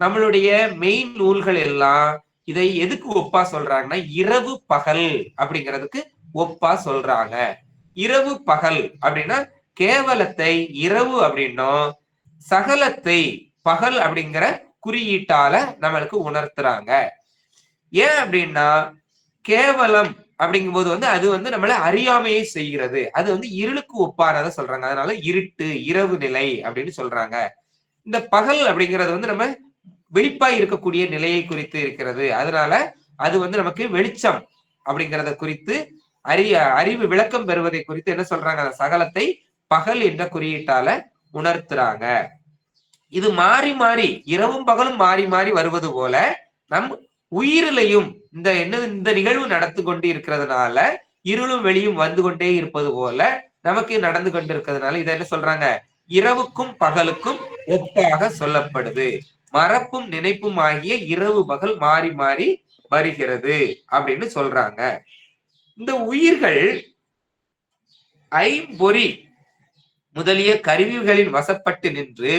நம்மளுடைய மெயின் நூல்கள் எல்லாம் இதை எதுக்கு ஒப்பா சொல்றாங்கன்னா, இரவு பகல் அப்படிங்கிறதுக்கு ஒப்பா சொல்றாங்க. இரவு பகல் அப்படின்னா கேவலத்தை இரவு அப்படின்னும், சகலத்தை பகல் அப்படிங்கிற குறியீட்டால நம்மளுக்கு உணர்த்துறாங்க. ஏன் அப்படின்னா, கேவலம் அப்படிங்கும் போது அது நம்மள அறியாமையை செய்கிறது. அது இருளுக்கு ஒப்பானதை சொல்றாங்க. அதனால இருட்டு, இரவு நிலை அப்படின்னு சொல்றாங்க. இந்த பகல் அப்படிங்கிறது நம்ம விழிப்பாய் இருக்கக்கூடிய நிலையை குறித்து இருக்கிறது. அதனால அது நமக்கு வெளிச்சம் அப்படிங்கிறத குறித்து அறிவு விளக்கம் பெறுவதை குறித்து என்ன சொல்றாங்க, அந்த சகலத்தை பகல் என்ற குறியீட்டால உணர்த்துறாங்க. இது மாறி மாறி இரவும் பகலும் மாறி மாறி வருவது போல நம் உயிரிலையும் இந்த நிகழ்வு நடந்து கொண்டு இருக்கிறதுனால இருளும் வெளியும் வந்து கொண்டே இருப்பது போல நமக்கு நடந்து கொண்டு இருக்கிறதுனால இதை என்ன சொல்றாங்க, இரவுக்கும் பகலுக்கும் ஒப்பாக சொல்லப்படுது. மறப்பும் நினைப்பும் ஆகிய இரவு பகல் மாறி மாறி வருகிறது அப்படின்னு சொல்றாங்க. இந்த உயிர்கள் ஐம்பொறி முதலிய கருவிகளின் வசப்பட்டு நின்று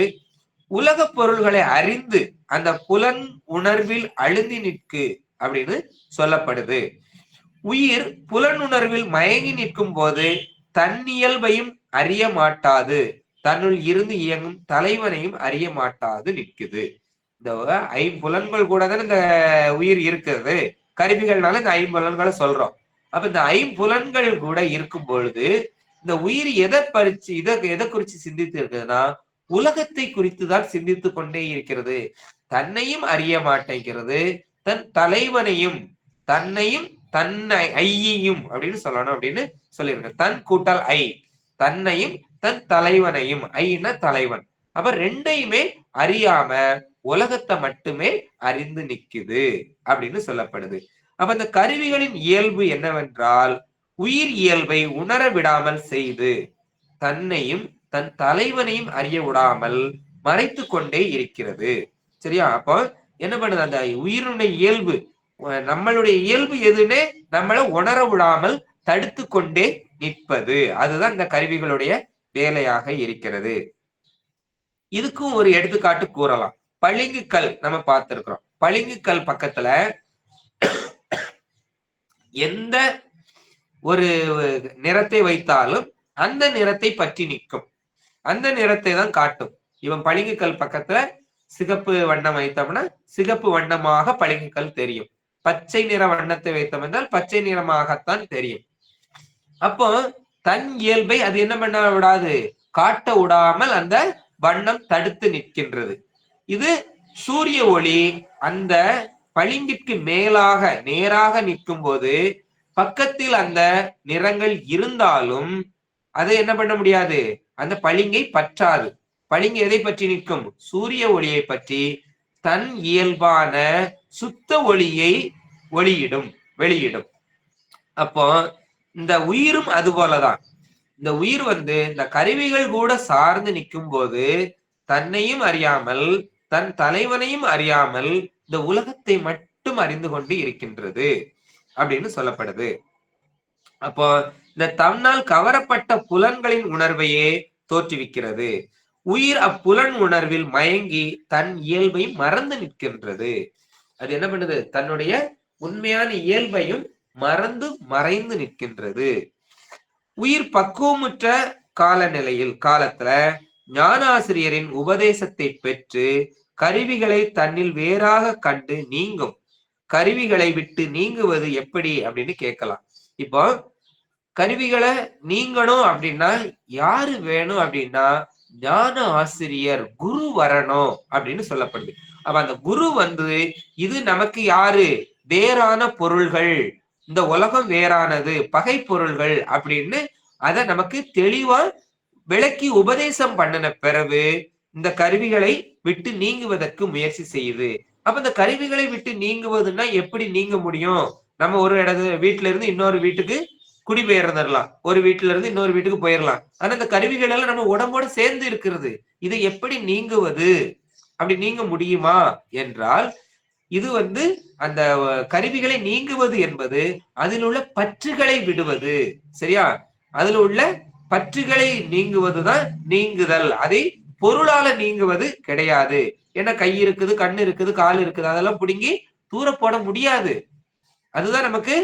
உலக பொருள்களை அறிந்து அந்த புலன் உணர்வில் அழுந்தி நிற்கு அப்படின்னு சொல்லப்படுது. உயிர் புலனுணர்வில் மயங்கி நிற்கும் போது தன்னியல்பையும் அறிய மாட்டாது, தன்னுள் இருந்து இயங்கும் தலைவனையும் அறிய மாட்டாது நிற்குது. இந்த ஐம்புலன்கள் கூட தானே இந்த உயிர் இருக்கிறது. கருவிகள்னால இந்த ஐம்புலன்களை சொல்றோம். அப்ப இந்த ஐம்புலன்கள் கூட இருக்கும் பொழுது இந்த உயிர் எதை குறிச்சு சிந்தித்து இருக்குதுன்னா, உலகத்தை குறித்துதான் சிந்தித்து கொண்டே இருக்கிறது. தன்னையும் அறிய மாட்டேங்கிறது, தன் தலைவனையும் தன்னையும் தன்னை ஐயையும் அப்படின்னு சொல்லணும் அப்படின்னு சொல்லியிருக்க. தன் கூட்டல் ஐ, தன்னையும் தன் தலைவனையும், ஐன்னா தலைவன். அப்ப ரெண்டையுமே அறியாம உலகத்தை மட்டுமே அறிந்து நிக்குது அப்படின்னு சொல்லப்படுது. அப்ப இந்த கருவிகளின் இயல்பு என்னவென்றால், உயிர் இயல்பை உணர விடாமல் செய்து தன்னையும் தன் தலைவனையும் அறிய விடாமல் மறைத்து கொண்டே இருக்கிறது. சரியா? அப்போ என்ன பண்ணுது, அந்த உயிரினுடைய இயல்பு, நம்மளுடைய இயல்பு எதுன்னு நம்மளை உணர விடாமல் தடுத்து கொண்டே நிற்பது. அதுதான் இந்த கருவிகளுடைய வேலையாக இருக்கிறது. இதுக்கும் ஒரு எடுத்துக்காட்டு கூறலாம். பளிங்குக்கல் நம்ம பார்த்திருக்கிறோம். பளிங்குக்கல் பக்கத்துல எந்த ஒரு நிறத்தை வைத்தாலும் அந்த நிறத்தை பற்றி நிற்கும். அந்த நிறத்தை தான் காட்டும். இவன் பளிங்குக்கல் பக்கத்துல சிகப்பு வண்ணம் வைத்தோம்னா சிகப்பு வண்ணமாக பளிங்குக்கல் தெரியும். பச்சை நிற வண்ணத்தை வைத்தோம் என்றால் பச்சை நிறமாகத்தான் தெரியும். அப்போ தன் இயல்பை அது என்ன பண்ண விடாது, காட்ட விடாமல் அந்த வண்ணம் தடுத்து நிற்கின்றது. இது சூரிய ஒளி அந்த பளிங்கிற்கு மேலாக நேராக நிற்கும் போது பக்கத்தில் அந்த நிறங்கள் இருந்தாலும் அதை என்ன பண்ண முடியாது, அந்த பளிங்கை பற்றாது. பளிங்கு எதை பற்றி நிற்கும், சூரிய ஒளியை பற்றி தன் இயல்பான சுத்த ஒளியை வெளியிடும். அப்போ இந்த உயிரும் அது போலதான். இந்த உயிர் இந்த கருவிகள் கூட சார்ந்து நிற்கும் போது தன்னையும் அறியாமல் தன் தலைவனையும் அறியாமல் இந்த உலகத்தை மட்டும் அறிந்து கொண்டு இருக்கின்றது அப்படின்னு சொல்லப்படுது. அப்போ இந்த தன்னால் கவரப்பட்ட புலன்களின் உணர்வையே தோற்றுவிக்கிறது. உயிர் அப்புலன் உணர்வில் மயங்கி தன் இயல்பை மறந்து நிற்கின்றது. அது என்ன பண்ணுது, தன்னுடைய உண்மையான இயல்பையும் மறைந்து நிற்கின்றது. உயிர் பக்குவமுற்ற காலத்துல ஞானாசிரியரின் உபதேசத்தை பெற்று கருவிகளை தன்னில் வேறாக கண்டு நீங்கும். கருவிகளை விட்டு நீங்குவது எப்படி அப்படின்னு கேட்கலாம். இப்போ கருவிகளை நீங்கணும் அப்படின்னா யாரு வேணும் அப்படின்னா ஞான ஆசிரியர், குரு வரணும் அப்படின்னு சொல்லப்படுது. அப்ப அந்த குரு இது நமக்கு யாரு, வேறான பொருள்கள், இந்த உலகம் வேறானது, பகை பொருள்கள் அப்படின்னு அத நமக்கு தெளிவா விளக்கி உபதேசம் பண்ணின பிறகு இந்த கருவிகளை விட்டு நீங்குவதற்கு முயற்சி செய்யுது. அப்ப இந்த கருவிகளை விட்டு நீங்குவதுன்னா எப்படி நீங்க முடியும்? நம்ம ஒரு வீட்டுல இருந்து இன்னொரு வீட்டுக்கு குடிபெயர்ந்துடலாம், ஒரு வீட்டுல இருந்து இன்னொரு வீட்டுக்கு போயிடலாம். ஆனா இந்த கருவிகள் எல்லாம் நம்ம உடம்போட சேர்ந்து இருக்கிறது. இதை எப்படி நீங்குவது, அப்படி நீங்க முடியுமா என்றால் இது அந்த கருவிகளை நீங்குவது என்பது அதில் உள்ள பற்றுகளை விடுவது. சரியா? அதில் உள்ள பற்றுகளை நீங்குவதுதான் நீங்குதல். அதை பொருளால நீங்குவது கிடையாது. ஏன்னா கை இருக்குது, கண்ணு இருக்குது, கால் இருக்குது, அதெல்லாம் பிடுங்கி தூர போட முடியாது. அதுதான் நமக்கு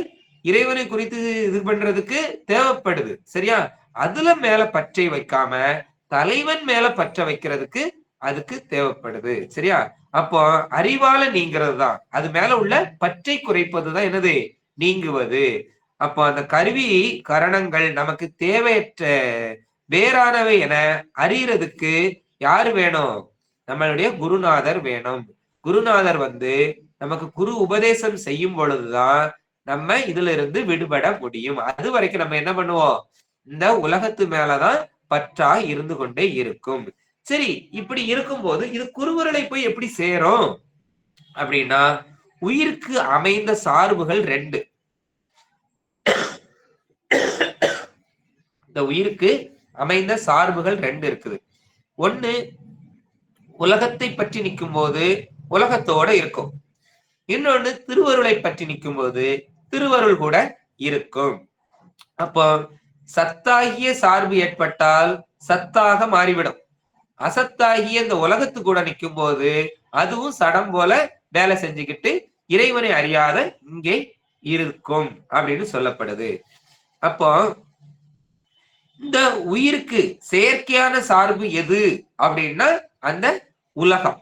இறைவனை குறித்து இது பண்றதுக்கு தேவைப்படுது. சரியா? அதுல மேல பற்றை வைக்காம தலைவன் மேல பற்ற வைக்கிறதுக்கு அதுக்கு தேவைப்படுது. சரியா? அப்போ அறிவால நீங்கிறது தான், அது மேல உள்ள பற்றை குறைப்பதுதான் என்னது, நீங்குவது. அப்போ அந்த கருவி கரணங்கள் நமக்கு தேவையற்ற வேறானவை என அறியறதுக்கு யாரு வேணும், நம்மளுடைய குருநாதர் வேணும். குருநாதர் நமக்கு குரு உபதேசம் செய்யும் பொழுதுதான் நம்ம இதுல இருந்து விடுபட முடியும். அது வரைக்கும் நம்ம என்ன பண்ணுவோம், இந்த உலகத்து மேலதான் பற்றா இருந்து கொண்டே இருக்கும். சரி, இப்படி இருக்கும்போது இது குருவருளை போய் எப்படி சேரும் அப்படின்னா உயிருக்கு அமைந்த சார்புகள் 2. இந்த உயிருக்கு அமைந்த சார்புகள் 2 இருக்குது. ஒண்ணு உலகத்தை பற்றி நிற்கும் போது உலகத்தோட இருக்கும். இன்னொன்னு திருவருளை பற்றி நிற்கும் போது திருவருள் கூட இருக்கும். அப்போ சத்தாகிய சார்பு ஏற்பட்டால் சத்தாக மாறிவிடும். அசத்தாகிய இந்த உலகத்து கூட நிற்கும் போது அதுவும் சடம் போல வேலை செஞ்சுக்கிட்டு இறைவனை அறியாத இங்கே இருக்கும் அப்படின்னு சொல்லப்படுது. அப்போ இந்த உயிருக்கு செயற்கையான சார்பு எது அப்படின்னா அந்த உலகம்.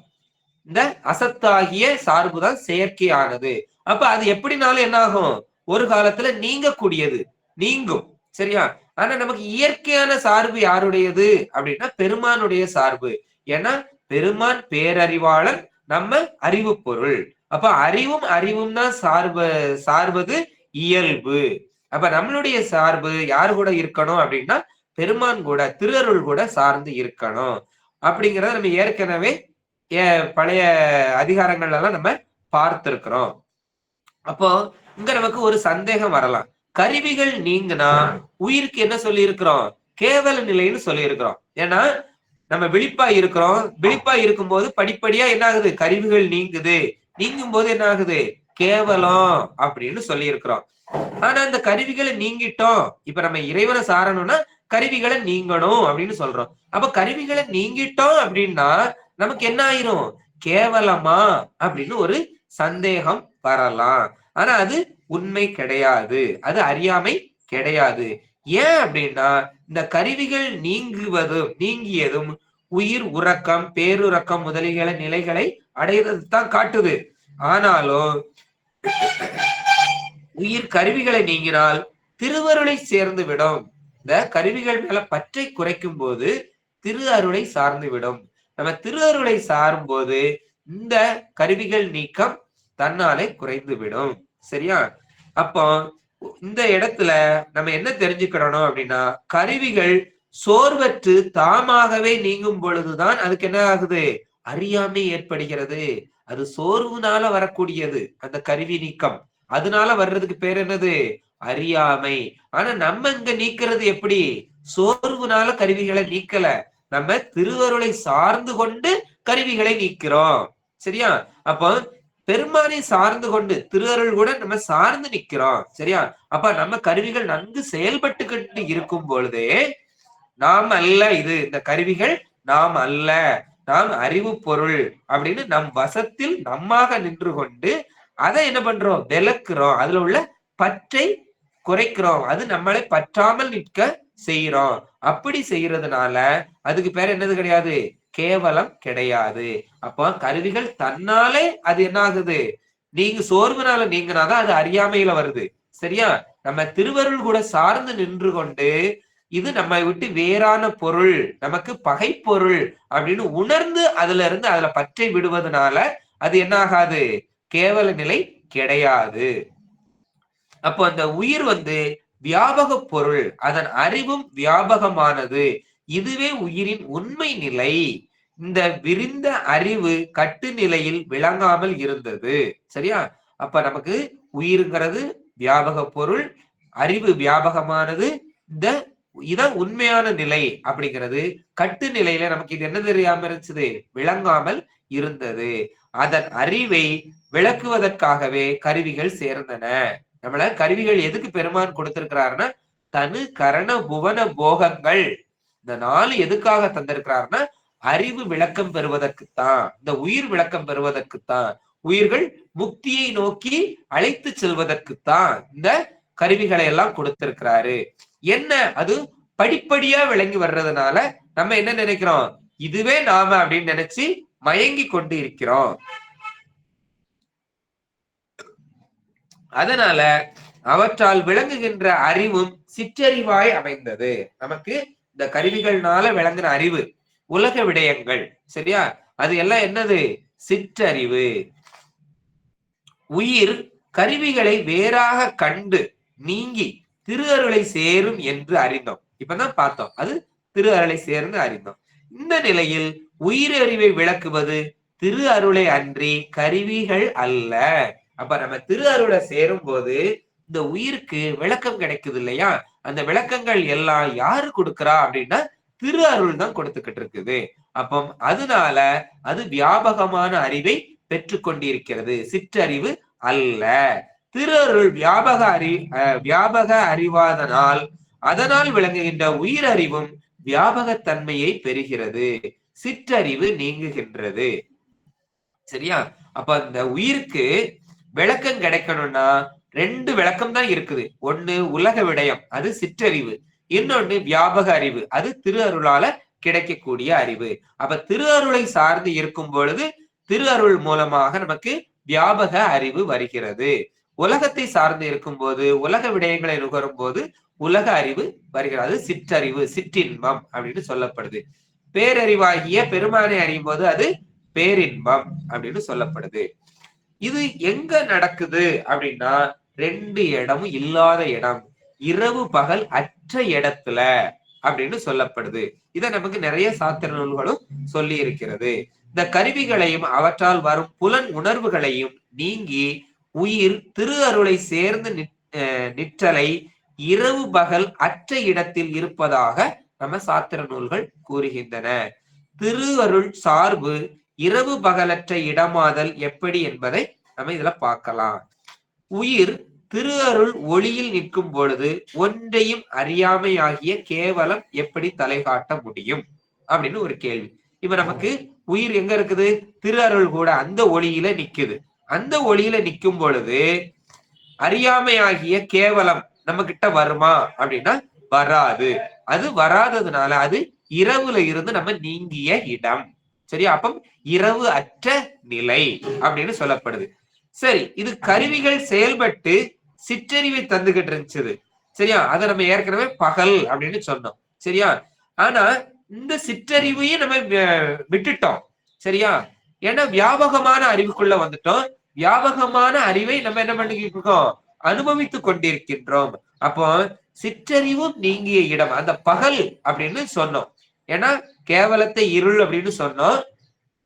இந்த அசத்தாகிய சார்பு தான் செயற்கையானது. அப்ப அது எப்படினாலும் என்ன ஆகும், ஒரு காலத்துல நீங்கக்கூடியது, நீங்கும். சரியா? ஆனா நமக்கு இயற்கையான சார்பு யாருடையது அப்படின்னா பெருமானுடைய சார்பு. ஏன்னா பெருமான் பேரறிவாளன், நம்ம அறிவு பொருள். அப்ப அறிவும் தான் சார்வது இயல்பு. அப்ப நம்மளுடைய சார்பு யாரு கூட இருக்கணும் அப்படின்னா பெருமான் கூட, திருஅருள் கூட சார்ந்து இருக்கணும். அப்படிங்கிறத நம்ம ஏற்கனவே பழைய அதிகாரங்கள்ல எல்லாம் நம்ம பார்த்திருக்கிறோம். அப்போ இங்க நமக்கு ஒரு சந்தேகம் வரலாம். கருவிகள் நீங்கினா உயிருக்கு என்ன சொல்லி இருக்கிறோம், கேவல நிலைன்னு சொல்லி இருக்கிறோம். ஏன்னா நம்ம விழிப்பா இருக்கிறோம், விழிப்பா இருக்கும் போது படிப்படியா என்ன ஆகுது, கருவிகள் நீங்கும் போது என்ன ஆகுது, கேவலம் அப்படின்னு சொல்லி இருக்கிறோம். ஆனா இந்த கருவிகளை நீங்கிட்டோம். இப்ப நம்ம இறைவனை சாரணும்னா கருவிகளை நீங்கணும் அப்படின்னு சொல்றோம். அப்ப கருவிகளை நீங்கிட்டோம் அப்படின்னா நமக்கு என்ன ஆயிரும்? கேவலமா அப்படின்னு ஒரு சந்தேகம் வரலாம். ஆனா அது உண்மை கிடையாது. அது அறியாமை கிடையாது. ஏன் அப்படின்னா இந்த கருவிகள் நீங்கியதும் உயிர் உறக்கம், பேருறக்கம் முதலிய நிலைகளை அடைகிறது தான் காட்டுது. ஆனாலும் உயிர் கருவிகளை நீங்கினால் திருவருளை சேர்ந்து விடும். இந்த கருவிகள் மேல பற்றை குறைக்கும் போது திரு அருளை சார்ந்து விடும். நம்ம திரு அருளை சாரும் போது இந்த கருவிகள் நீக்கம் தன்னாலே குறைந்து விடும். சரியா? அப்போ இந்த இடத்துல நம்ம என்ன தெரிஞ்சுக்கணும் அப்படின்னா கருவிகள் சோர்வற்று தாமாகவே நீங்கும் பொழுதுதான் அதுக்கு என்ன ஆகுது? அறியாமை ஏற்படுகிறது. அது சோர்வுனால வரக்கூடியது அந்த கருவி நீக்கம். அதனால வர்றதுக்கு பேர் என்னது? அறியாமை. ஆனா நம்ம இங்க நீக்கிறது எப்படி? சோர்வுனால கருவிகளை நீக்கல, நம்ம திருவருளை சார்ந்து கொண்டு கருவிகளை நீக்கிறோம். சரியா? அப்போ பெருமானை சார்ந்து கொண்டு திருவருள் கூட நம்ம சார்ந்து நிக்கிறோம். சரியா? அப்ப நம்ம கருவிகள் நன்கு செயல்பட்டுக்கிட்டு இருக்கும் பொழுதே நாம் அல்ல இது, இந்த கருவிகள் நாம் அல்ல, நாம் அறிவு பொருள் அப்படின்னு நம் வசத்தில் நம்மாக நின்று கொண்டு அதை என்ன பண்றோம்? விளக்குறோம். அதுல உள்ள பற்றை குறைக்கிறோம். அது நம்மளை பற்றாமல் நிற்க செய்யறோம். அப்படி செய்யறதுனால அதுக்கு பேர் என்னது கிடையாது? கேவலம் கிடையாது. அப்போ கருவிகள் தன்னாலே அது என்ன ஆகுது? நீங்க சோர்வுனால நீங்கனாதான் அது அறியாமையில வருது. சரியா? நம்ம திருவருள் கூட சார்ந்து நின்று கொண்டு இது நம்ம விட்டு வேறான பொருள், நமக்கு பகை பொருள் அப்படின்னு உணர்ந்து அதுல பற்றை விடுவதனால அது என்ன ஆகாது? கேவல நிலை கிடையாது. அப்போ அந்த உயிர் வியாபக பொருள், அதன் அறிவும் வியாபகமானது. இதுவே உயிரின் உண்மை நிலை. இந்த விரிந்த அறிவு கட்டு நிலையில் விளங்காமல் இருந்தது. சரியா? அப்ப நமக்கு உயிருங்கிறது வியாபக பொருள், அறிவு வியாபகமானது. இதான் உண்மையான நிலை அப்படிங்கிறது கட்டு நிலையில நமக்கு இது என்ன தெரியாம இருந்துச்சு? விளங்காமல் இருந்தது. அதன் அறிவை விளக்குவதற்காகவே கருவிகள் சேர்ந்தன. நம்மள கருவிகள் எதுக்கு பெருமான் கொடுத்திருக்கிறாருன்னா தனு கரண புவன போகங்கள், இந்த 4 எதுக்காக தந்திருக்கிறாருன்னா அறிவு விளக்கம் பெறுவதற்குத்தான், இந்த உயிர் விளக்கம் பெறுவதற்குத்தான், உயிர்கள் முக்தியை நோக்கி அழைத்து செல்வதற்குத்தான் இந்த கருவிகளை எல்லாம் கொடுத்திருக்கிறாரு. என்ன அது படிப்படியா விளங்கி வர்றதுனால நம்ம என்ன நினைக்கிறோம்? இதுவே நாம அப்படின்னு நினைச்சு மயங்கி கொண்டு இருக்கிறோம். அதனால அவற்றால் விளங்குகின்ற அறிவும் சிற்றறிவாய் அமைந்தது. நமக்கு இந்த கருவிகள்னால விளங்குற அறிவு உலக விடயங்கள். சரியா? அது எல்லாம் என்னது? சிற்றறிவு. உயிர் கருவிகளை வேறாக கண்டு நீங்கி திரு அருளை சேரும் என்று அறிந்தோம். இப்பதான் பார்த்தோம். அது திரு அருளை சேர்ந்து அறிந்தோம். இந்த நிலையில் உயிரறிவை விளக்குவது திரு அருளை அன்றி கருவிகள் அல்ல. அப்ப நம்ம திரு அருளை சேரும் போது இந்த உயிருக்கு விளக்கம் கிடைக்குது இல்லையா? அந்த விளக்கங்கள் எல்லாம் யாரு கொடுக்கிறா அப்படின்னா திரு அருள் தான் கொடுத்துக்கிட்டு இருக்குது. அப்போ அதனால அது வியாபகமான அறிவை பெற்றுக்கொண்டிருக்கிறது, சிற்றறிவு அல்ல. திரு அருள் வியாபக அறிவாதனால் அதனால் விளங்குகின்ற உயிரறிவும் வியாபகத்தன்மையை பெறுகிறது, சிற்றறிவு நீங்குகின்றது. சரியா? அப்ப அந்த உயிருக்கு விளக்கம் கிடைக்கணும்னா 2 விளக்கம் தான் இருக்குது. ஒண்ணு உலக விடயம், அது சிற்றறிவு. இன்னொன்னு வியாபக அறிவு, அது திரு அருளால கிடைக்கக்கூடிய அறிவு. அப்ப திரு அருளை சார்ந்து இருக்கும் பொழுது திரு அருள் மூலமாக நமக்கு வியாபக அறிவு வருகிறது. உலகத்தை சார்ந்து இருக்கும் போது, உலக விடயங்களை நுகரும் போது உலக அறிவு வருகிறது. சிற்றறிவு, சிற்றின்பம் அப்படின்னு சொல்லப்படுது. பேரறிவாகிய பெருமானை அறியும் போது அது பேரின்பம் அப்படின்னு சொல்லப்படுது. இது எங்க நடக்குது அப்படின்னா 2 இடமும் இல்லாத இடம், இரவு பகல் அற்ற இடத்துல அப்படின்னு சொல்லப்படுது. இத நமக்கு நிறைய சாத்திர நூல்களும் சொல்லி இருக்கிறது. இந்த கருவிகளையும் அவற்றால் வரும் புலன் உணர்வுகளையும் நீங்கி உயிர் திரு அருளை சேர்ந்து நிற்றலை இரவு பகல் அற்ற இடத்தில் இருப்பதாக நம்ம சாத்திர நூல்கள் கூறுகின்றன. திரு அருள் சார்பு இரவு பகலற்ற இடமாதல் எப்படி என்பதை நம்ம இதுல பார்க்கலாம். உயிர் திரு அருள் ஒளியில் நிற்கும் பொழுது ஒன்றையும் அறியாமை ஆகிய கேவலம் எப்படி தலை காட்ட முடியும் அப்படின்னு ஒரு கேள்வி. இப்ப நமக்கு உயிர் எங்க இருக்குது? திரு அருள் கூட அந்த ஒளியில நிக்குது. அந்த ஒளியில நிக்கும் பொழுது அறியாமை ஆகிய கேவலம் நம்ம கிட்ட வருமா அப்படின்னா வராது. அது வராததுனால அது இரவுல இருந்து நம்ம நீங்கிய இடம். சரியா? அப்ப இரவு அற்ற நிலை அப்படின்னு சொல்லப்படுது. சரி, இது கருவிகள் செயல்பட்டு சிற்றறிவை தந்துகிட்டு இருந்துச்சு. சரியா? அதை நம்ம ஏற்கனவே பகல் அப்படின்னு சொன்னோம். சரியா? ஆனா இந்த சிற்றறிவையும் நம்ம விட்டுட்டோம். சரியா? ஏன்னா வியாபகமான அறிவுக்குள்ள வந்துட்டோம். வியாபகமான அறிவை நம்ம என்ன பண்ணிக்கிட்டு இருக்கோம்? அனுபவித்துக் கொண்டிருக்கின்றோம். அப்போ சிற்றறிவும் நீங்கிய இடம் அந்த பகல் அப்படின்னு சொன்னோம். ஏன்னா கேவலத்தை இருள் அப்படின்னு சொன்னோம்,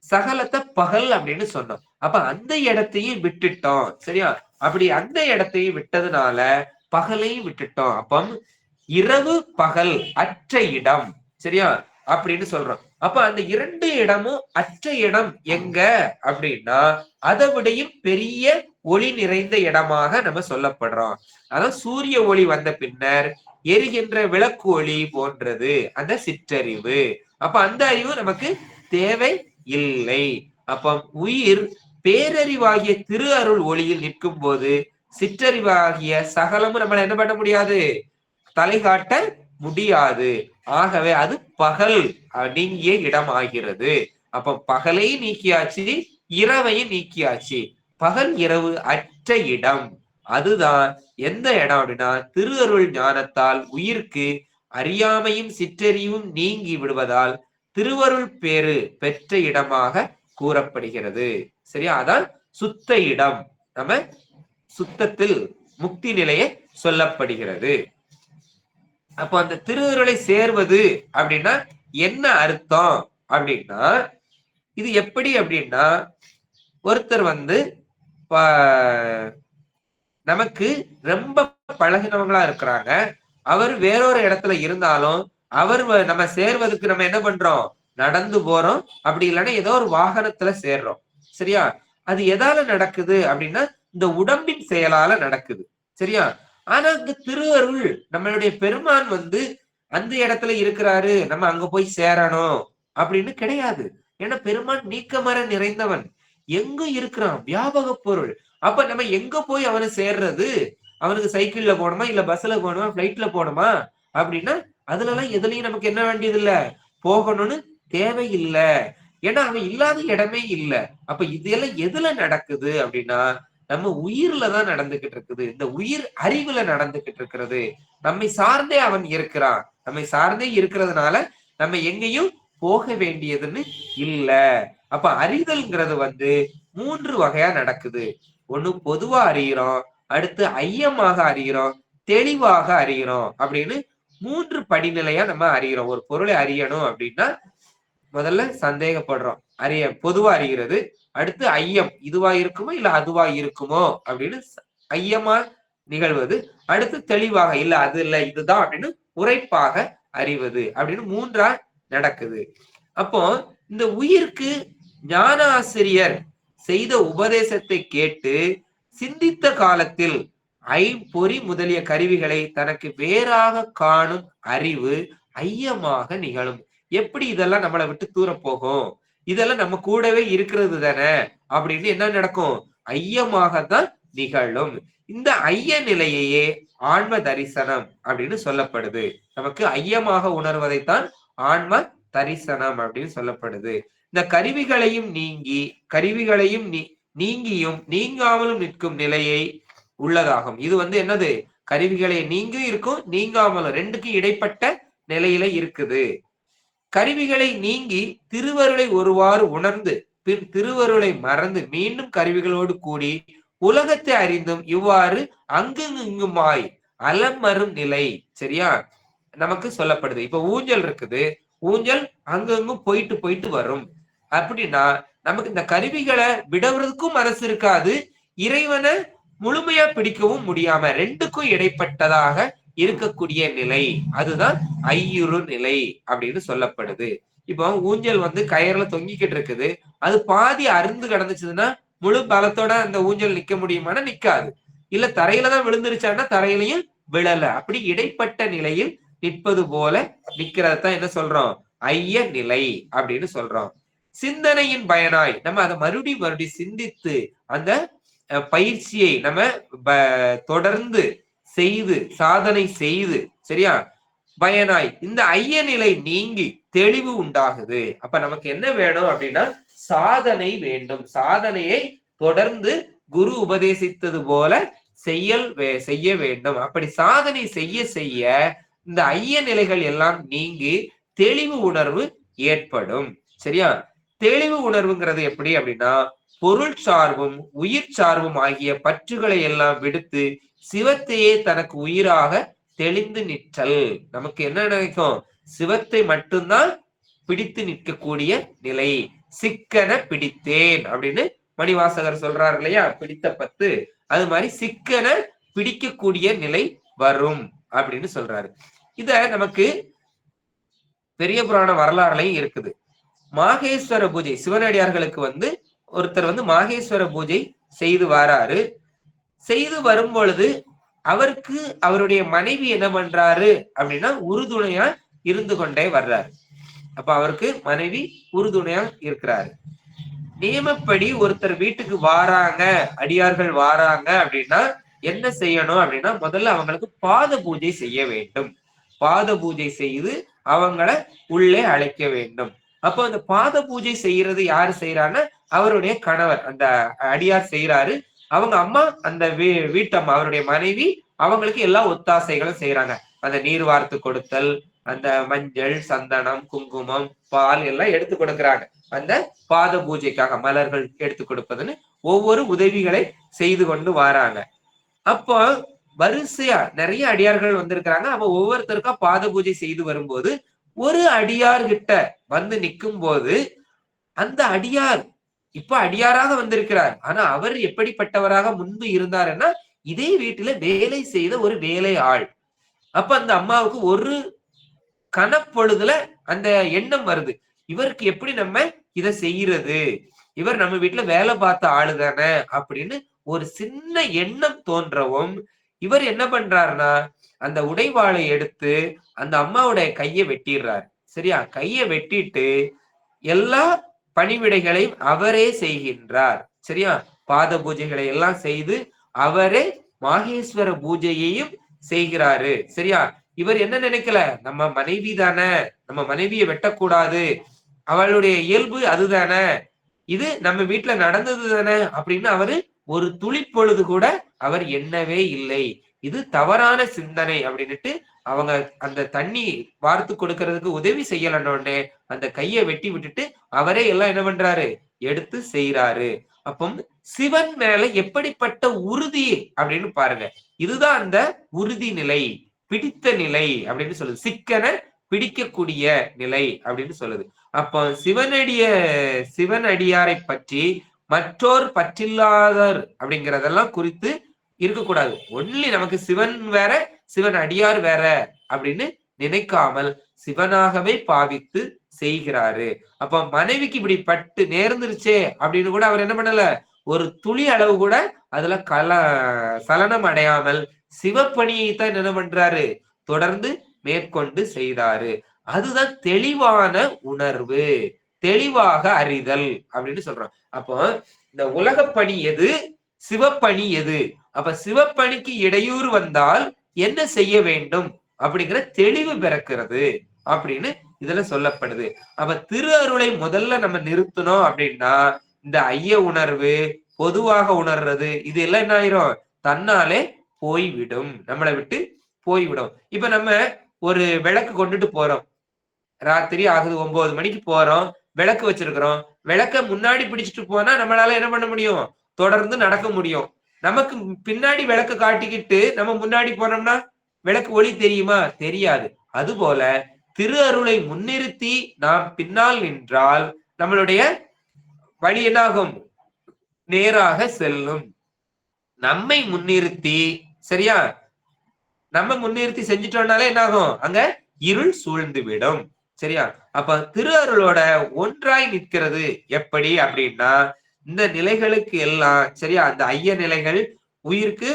சகலத்தை பகல் அப்படின்னு சொன்னோம். அப்ப அந்த இடத்தையும் விட்டுட்டோம். சரியா? அப்படி அந்த இடத்தையும் விட்டதுனால பகலையும் விட்டுட்டோம். அப்ப இரவு பகல் அற்ற இடம். சரியா? அப்படின்னு சொல்றோம். அப்ப அந்த இரண்டு இடமும் அற்ற இடம் எங்க அப்படின்னா அதை விடையும் பெரிய ஒளி நிறைந்த இடமாக நம்ம சொல்லப்படுறோம். அதாவது சூரிய ஒளி வந்த பின்னர் எரிகின்ற விளக்கு ஒளி போன்றது அந்த சிற்றறிவு. அப்ப அந்த அறிவு நமக்கு தேவை இல்லை. அப்ப உயிர் பேரறிவாகிய திரு அருள் ஒளியில் நிற்கும் போது சிற்றறிவாகிய சகலமும் நம்மள என்ன பண்ண முடியாது? தலை காட்ட முடியாது. ஆகவே அது பகல் நீங்கிய இடம் ஆகிறது. அப்ப பகலை நீக்கியாச்சு, இரவையும் நீக்கியாச்சு. பகல் இரவு அற்ற இடம். அதுதான் எந்த இடம் அப்படின்னா திரு அருள் ஞானத்தால் உயிர்க்கு அறியாமையும் சிற்றறிவும் நீங்கி விடுவதால் திருவருள் பேரு பெற்ற இடமாக கூறப்படுகிறது. சரியா? அதான் சுத்த இடம். நம்ம சுத்தத்தில் முக்தி நிலையை சொல்லப்படுகிறது. அப்போ அந்த திருவருளை சேர்வது அப்படின்னா என்ன அர்த்தம் அப்படின்னா, இது எப்படி அப்படின்னா ஒருத்தர் நமக்கு ரொம்ப பழகினவங்களா இருக்கிறாங்க. அவர் வேறொரு இடத்துல இருந்தாலும் அவர் நம்ம சேர்வதற்கு நம்ம என்ன பண்றோம்? நடந்து போறோம். அப்படி இல்லைன்னா ஏதோ ஒரு வாகனத்துல சேர்றோம். சரியா? அது எதால நடக்குது அப்படின்னா இந்த உடம்பின் செயலால நடக்குது. சரியா? ஆனா இந்த திருவருள் நம்மளுடைய பெருமான் அந்த இடத்துல இருக்கிறாரு, நம்ம அங்க போய் சேரணும் அப்படின்னு கிடையாது. ஏன்னா பெருமான் நீக்கமர நிறைந்தவன், எங்கும் இருக்கிறான், வியாபக பொருள். அப்ப நம்ம எங்க போய் அவனை சேர்றது? அவனுக்கு சைக்கிள்ல போகணுமா, இல்ல பஸ்ல போகணுமா, பிளைட்ல போகணுமா அப்படின்னா அதுல எல்லாம் எதுலயும் நமக்கு என்ன வேண்டியது இல்ல, போகணும்னு தேவையில்லை. ஏன்னா அவன் இல்லாத இடமே இல்ல. அப்ப இதெல்லாம் எதுல நடக்குது அப்படின்னா நம்ம உயிர்ல தான் நடந்துகிட்டு இருக்குது. இந்த உயிர் அறிவுல நடந்துகிட்டு இருக்கிறது. நம்மை சார்ந்தே அவன் இருக்கிறான். நம்மை சார்ந்தே இருக்கிறதுனால நம்ம எங்கேயும் போக வேண்டியதுன்னு இல்ல. அப்ப அறிதல்ங்கிறது 3 வகையா நடக்குது. ஒண்ணு பொதுவா அறிகிறோம், அடுத்து ஐயமாக அறிகிறோம், தெளிவாக அறிகிறோம் அப்படின்னு 3 படிநிலையா நம்ம அறிகிறோம். ஒரு பொருளை அறியணும் அப்படின்னா முதல்ல சந்தேகப்படுறோம், பொதுவா அறிகிறது. அடுத்து ஐயம், இதுவா இருக்குமோ இல்ல அதுவா இருக்குமோ அப்படின்னு ஐயமா நிகழ்வது. அடுத்து தெளிவாக இல்ல அது இல்ல இதுதான் அப்படின்னு உரைப்பாக அறிவது அப்படின்னு 3ஆ நடக்குது. அப்போ இந்த உயிருக்கு ஞான ஆசிரியர் செய்த உபதேசத்தை கேட்டு சிந்தித்த காலத்தில் ஐம்பொறி முதலிய கருவிகளை தனக்கு வேறாக காணும் அறிவு ஐயமாக நிகழும். எப்படி இதெல்லாம் நம்மளை விட்டு தூர போகும்? இதெல்லாம் நம்ம கூடவே இருக்கிறது தானே அப்படின்னு என்ன நடக்கும்? ஐயமாகத்தான் நிகழும். இந்த ஐய நிலையையே ஆன்ம தரிசனம் அப்படின்னு சொல்லப்படுது. நமக்கு ஐயமாக உணர்வதைத்தான் ஆன்ம தரிசனம் அப்படின்னு சொல்லப்படுது. இந்த கருவிகளையும் நீங்கியும் நீங்காமலும் நிற்கும் நிலையை உள்ளதாகும். இது என்னது? கருவிகளை நீங்கும் இருக்கும், நீங்காமலும், ரெண்டுக்கும் இடைப்பட்ட நிலையில இருக்குது. கருவிகளை நீங்கி திருவருளை ஒருவாறு உணர்ந்து பின் திருவருளை மறந்து மீண்டும் கருவிகளோடு கூடி உலகத்தை அறிந்தும் இவ்வாறு அங்குமாய் அலமரும் நிலை. சரியா? நமக்கு சொல்லப்படுது. இப்ப ஊஞ்சல் இருக்குது, ஊஞ்சல் அங்கங்கும் போயிட்டு போயிட்டு வரும். அப்படின்னா நமக்கு இந்த கருவிகளை விடுறதுக்கும் மனசு இருக்காது, இறைவனை முழுமையா பிடிக்கவும் முடியாம ரெண்டுக்கும் இடைப்பட்டதாக இருக்கக்கூடிய நிலை, அதுதான் ஐயுறு நிலை அப்படின்னு சொல்லப்படுது. இப்போ ஊஞ்சல் கயிறுல தொங்கிக்கிட்டு இருக்குது, அது பாதி அருந்து கிடந்துச்சுன்னா முழு பலத்தோட அந்த ஊஞ்சல் நிக்க முடியுமானா நிக்காது. இல்ல தரையில தான் விழுந்துருச்சான்னா தரையிலையும் விழல. அப்படி இடைப்பட்ட நிலையில் நிற்பது போல நிக்கிறதான் என்ன சொல்றோம்? ஐய நிலை அப்படின்னு சொல்றோம். சிந்தனையின் பயனாய் நம்ம அதை மறுபடியும் சிந்தித்து அந்த பயிற்சியை நம்ம தொடர்ந்து செய்து சாதனை செய்து சரியா பயனாய் இந்த ஐய நிலை நீங்கி தெளிவு உண்டாகுது. அப்ப நமக்கு என்ன வேணும் அப்படின்னா சாதனை வேண்டும். சாதனையை தொடர்ந்து குரு உபதேசித்தது போல செய்ய வேண்டும். அப்படி சாதனை செய்ய செய்ய இந்த ஐய நிலைகள் எல்லாம் நீங்கி தெளிவு உணர்வு ஏற்படும். சரியா? தெளிவு உணர்வுங்கிறது எப்படி அப்படின்னா பொருள் சார்பும் உயிர் சார்பும் ஆகிய பற்றுகளை எல்லாம் விடுத்து சிவத்தையே தனக்கு உயிராக தெளிந்து நிற்றல். நமக்கு என்ன நினைக்கும்? சிவத்தை மட்டும்தான் பிடித்து நிற்கக்கூடிய நிலை. சிக்கன பிடித்தேன் அப்படின்னு மணிவாசகர் சொல்றாரு இல்லையா? பிடித்த பத்து. அது மாதிரி சிக்கன பிடிக்கக்கூடிய நிலை வரும் அப்படின்னு சொல்றாரு. இத நமக்கு பெரிய புராண வரலாறுலையும் இருக்குது. மாகேஸ்வர பூஜை சிவனடியார்களுக்கு ஒருத்தர் மாகேஸ்வர பூஜை செய்து வராரு. செய்து வரும் பொழுது அவருக்கு அவருடைய மனைவி என்ன பண்றாரு அப்படின்னா உறுதுணையா இருந்து கொண்டே வர்றாரு. அப்ப அவருக்கு மனைவி உறுதுணையா இருக்கிறாரு. நியமப்படி ஒருத்தர் வீட்டுக்கு வாராங்க, அடியார்கள் வாராங்க அப்படின்னா என்ன செய்யணும் அப்படின்னா முதல்ல அவங்களுக்கு பாத பூஜை செய்ய வேண்டும். பாத பூஜை செய்து அவங்கள உள்ளே அழைக்க வேண்டும். அப்போ அந்த பாத பூஜை செய்யறது யாரு செய்யறான்னா அவருடைய கணவர் அந்த அடியார் செய்யறாரு. அவங்க அம்மா அந்த வீட்டம்மா அவருடைய மனைவி அவங்களுக்கு எல்லா ஒத்தாசைகளும் செய்யறாங்க. அந்த நீர் வார்த்து கொடுத்தல், அந்த மஞ்சள் சந்தனம் குங்குமம் பால் எல்லாம் எடுத்து கொடுக்கறாங்க. அந்த பாத பூஜைக்காக மலர்கள் எடுத்து கொடுப்பதுன்னு ஒவ்வொரு உதவிகளை செய்து கொண்டு வராங்க. அப்போ வரிசையா நிறைய அடியார்கள் வந்திருக்கிறாங்க. அப்ப ஒவ்வொருத்தருக்கா பாத பூஜை செய்து வரும்போது ஒரு அடியார்கிட்ட நிற்கும் போது அந்த அடியார் இப்ப அடியாராக வந்திருக்கிறார். ஆனா அவர் எப்படிப்பட்டவராக முன்பு இருந்தாருன்னா இதே வீட்டுல வேலை செய்த ஒரு வேலை ஆள். அப்ப அந்த அம்மாவுக்கு ஒரு கனப்பொழுதுல அந்த எண்ணம் வருது, இவருக்கு எப்படி நம்ம இதை செய்யறது, இவர் நம்ம வீட்டுல வேலை பார்த்த ஆளுதானே அப்படின்னு ஒரு சின்ன எண்ணம் தோன்றவும் இவர் என்ன பண்றாருன்னா அந்த உடைவாளை எடுத்து அந்த அம்மாவுடைய கையை வெட்டிடுறாரு. சரியா? கையை வெட்டிட்டு எல்லா பணிவிடைகளையும் அவரே செய்கின்றார். சரியா? பாத பூஜைகளை எல்லாம் செய்து அவரே மாகேஸ்வர பூஜையையும் செய்கிறாரு. சரியா? இவர் என்ன நினைக்கல, நம்ம மனைவி தானே, நம்ம மனைவியை வெட்டக்கூடாது, அவளுடைய இயல்பு அதுதானே, இது நம்ம வீட்டுல நடந்தது தானே அப்படின்னு அவரு ஒரு துளி பொழுது கூட அவர் எண்ணவே இல்லை. இது தவறான சிந்தனை அப்படின்னுட்டு அவங்க அந்த தண்ணி வார்த்து கொடுக்கறதுக்கு உதவி செய்யலன்னொடனே அந்த கையை வெட்டி விட்டுட்டு அவரே எல்லாம் என்ன பண்றாரு, எடுத்து செய்யறாரு. அப்போ சிவன் மேல எப்படிப்பட்ட உறுதி அப்படின்னு பாருங்க. இதுதான் அந்த உறுதி நிலை, பிடித்த நிலை அப்படின்னு சொல்லுது. சிக்கன பிடிக்கக்கூடிய நிலை அப்படின்னு சொல்லுது. அப்போ சிவன் அடியாரை பற்றி மற்றோர் பற்றில்லாதர் அப்படிங்கிறதெல்லாம் குறித்து இருக்கக்கூடாது. ஒன்லி நமக்கு சிவன் வேற சிவன் அடியார் வேற அப்படின்னு நினைக்காமல் சிவனாகவே பாவித்து செய்கிறாரு. அப்ப மனைவிக்கு இப்படி பட்டு நேர்ந்துருச்சே அப்படின்னு கூட அவர் என்ன பண்ணல, ஒரு துளி அளவு கூட அதுல சலனம் அடையாமல் சிவப்பணியை தான் என்ன பண்றாரு, தொடர்ந்து மேற்கொண்டு செய்தாரு. அதுதான் தெளிவான உணர்வு, தெளிவாக அறிதல் அப்படின்னு சொல்றோம். அப்போ இந்த உலக பணி எது, சிவப்பணி எது, அப்ப சிவப்பணிக்கு இடையூறு வந்தால் என்ன செய்ய வேண்டும் அப்படிங்கிற தெளிவு பிறக்கிறது அப்படின்னு இதுல சொல்லப்படுது. அப்ப திரு அருளை முதல்ல நம்ம நிறுத்தணும் அப்படின்னா இந்த ஐய உணர்வு பொதுவாக உணர்றது இது எல்லாம் என்ன ஆயிரும், தன்னாலே போய்விடும், நம்மளை விட்டு போய்விடும். இப்ப நம்ம ஒரு விளக்கு கொண்டுட்டு போறோம், ராத்திரி ஆகுது 9 மணிக்கு போறோம், விளக்கு வச்சிருக்கிறோம். விளக்க முன்னாடி பிடிச்சிட்டு போனா நம்மளால என்ன பண்ண முடியும், தொடர்ந்து நடக்க முடியும். நமக்கு பின்னாடி விளக்கு காட்டிக்கிட்டு நம்ம முன்னாடி போனோம்னா விளக்கு ஒளி தெரியுமா, தெரியாது. அதுபோல திரு அருளை முன்னிறுத்தி நாம் பின்னால் நின்றால் நம்மளுடைய வழி என்னாகும், நேராக செல்லும். நம்மை முன்னிறுத்தி, சரியா, நம்ம முன்னிறுத்தி செஞ்சிட்டோம்னாலே என்னாகும், அங்க இருள் சூழ்ந்து விடும். சரியா? அப்ப திரு அருளோட ஒன்றாய் நிற்கிறது எப்படி அப்படின்னா இந்த நிலைகளுக்கு எல்லாம், சரியா, அந்த ஐய நிலைகள் உயிருக்கு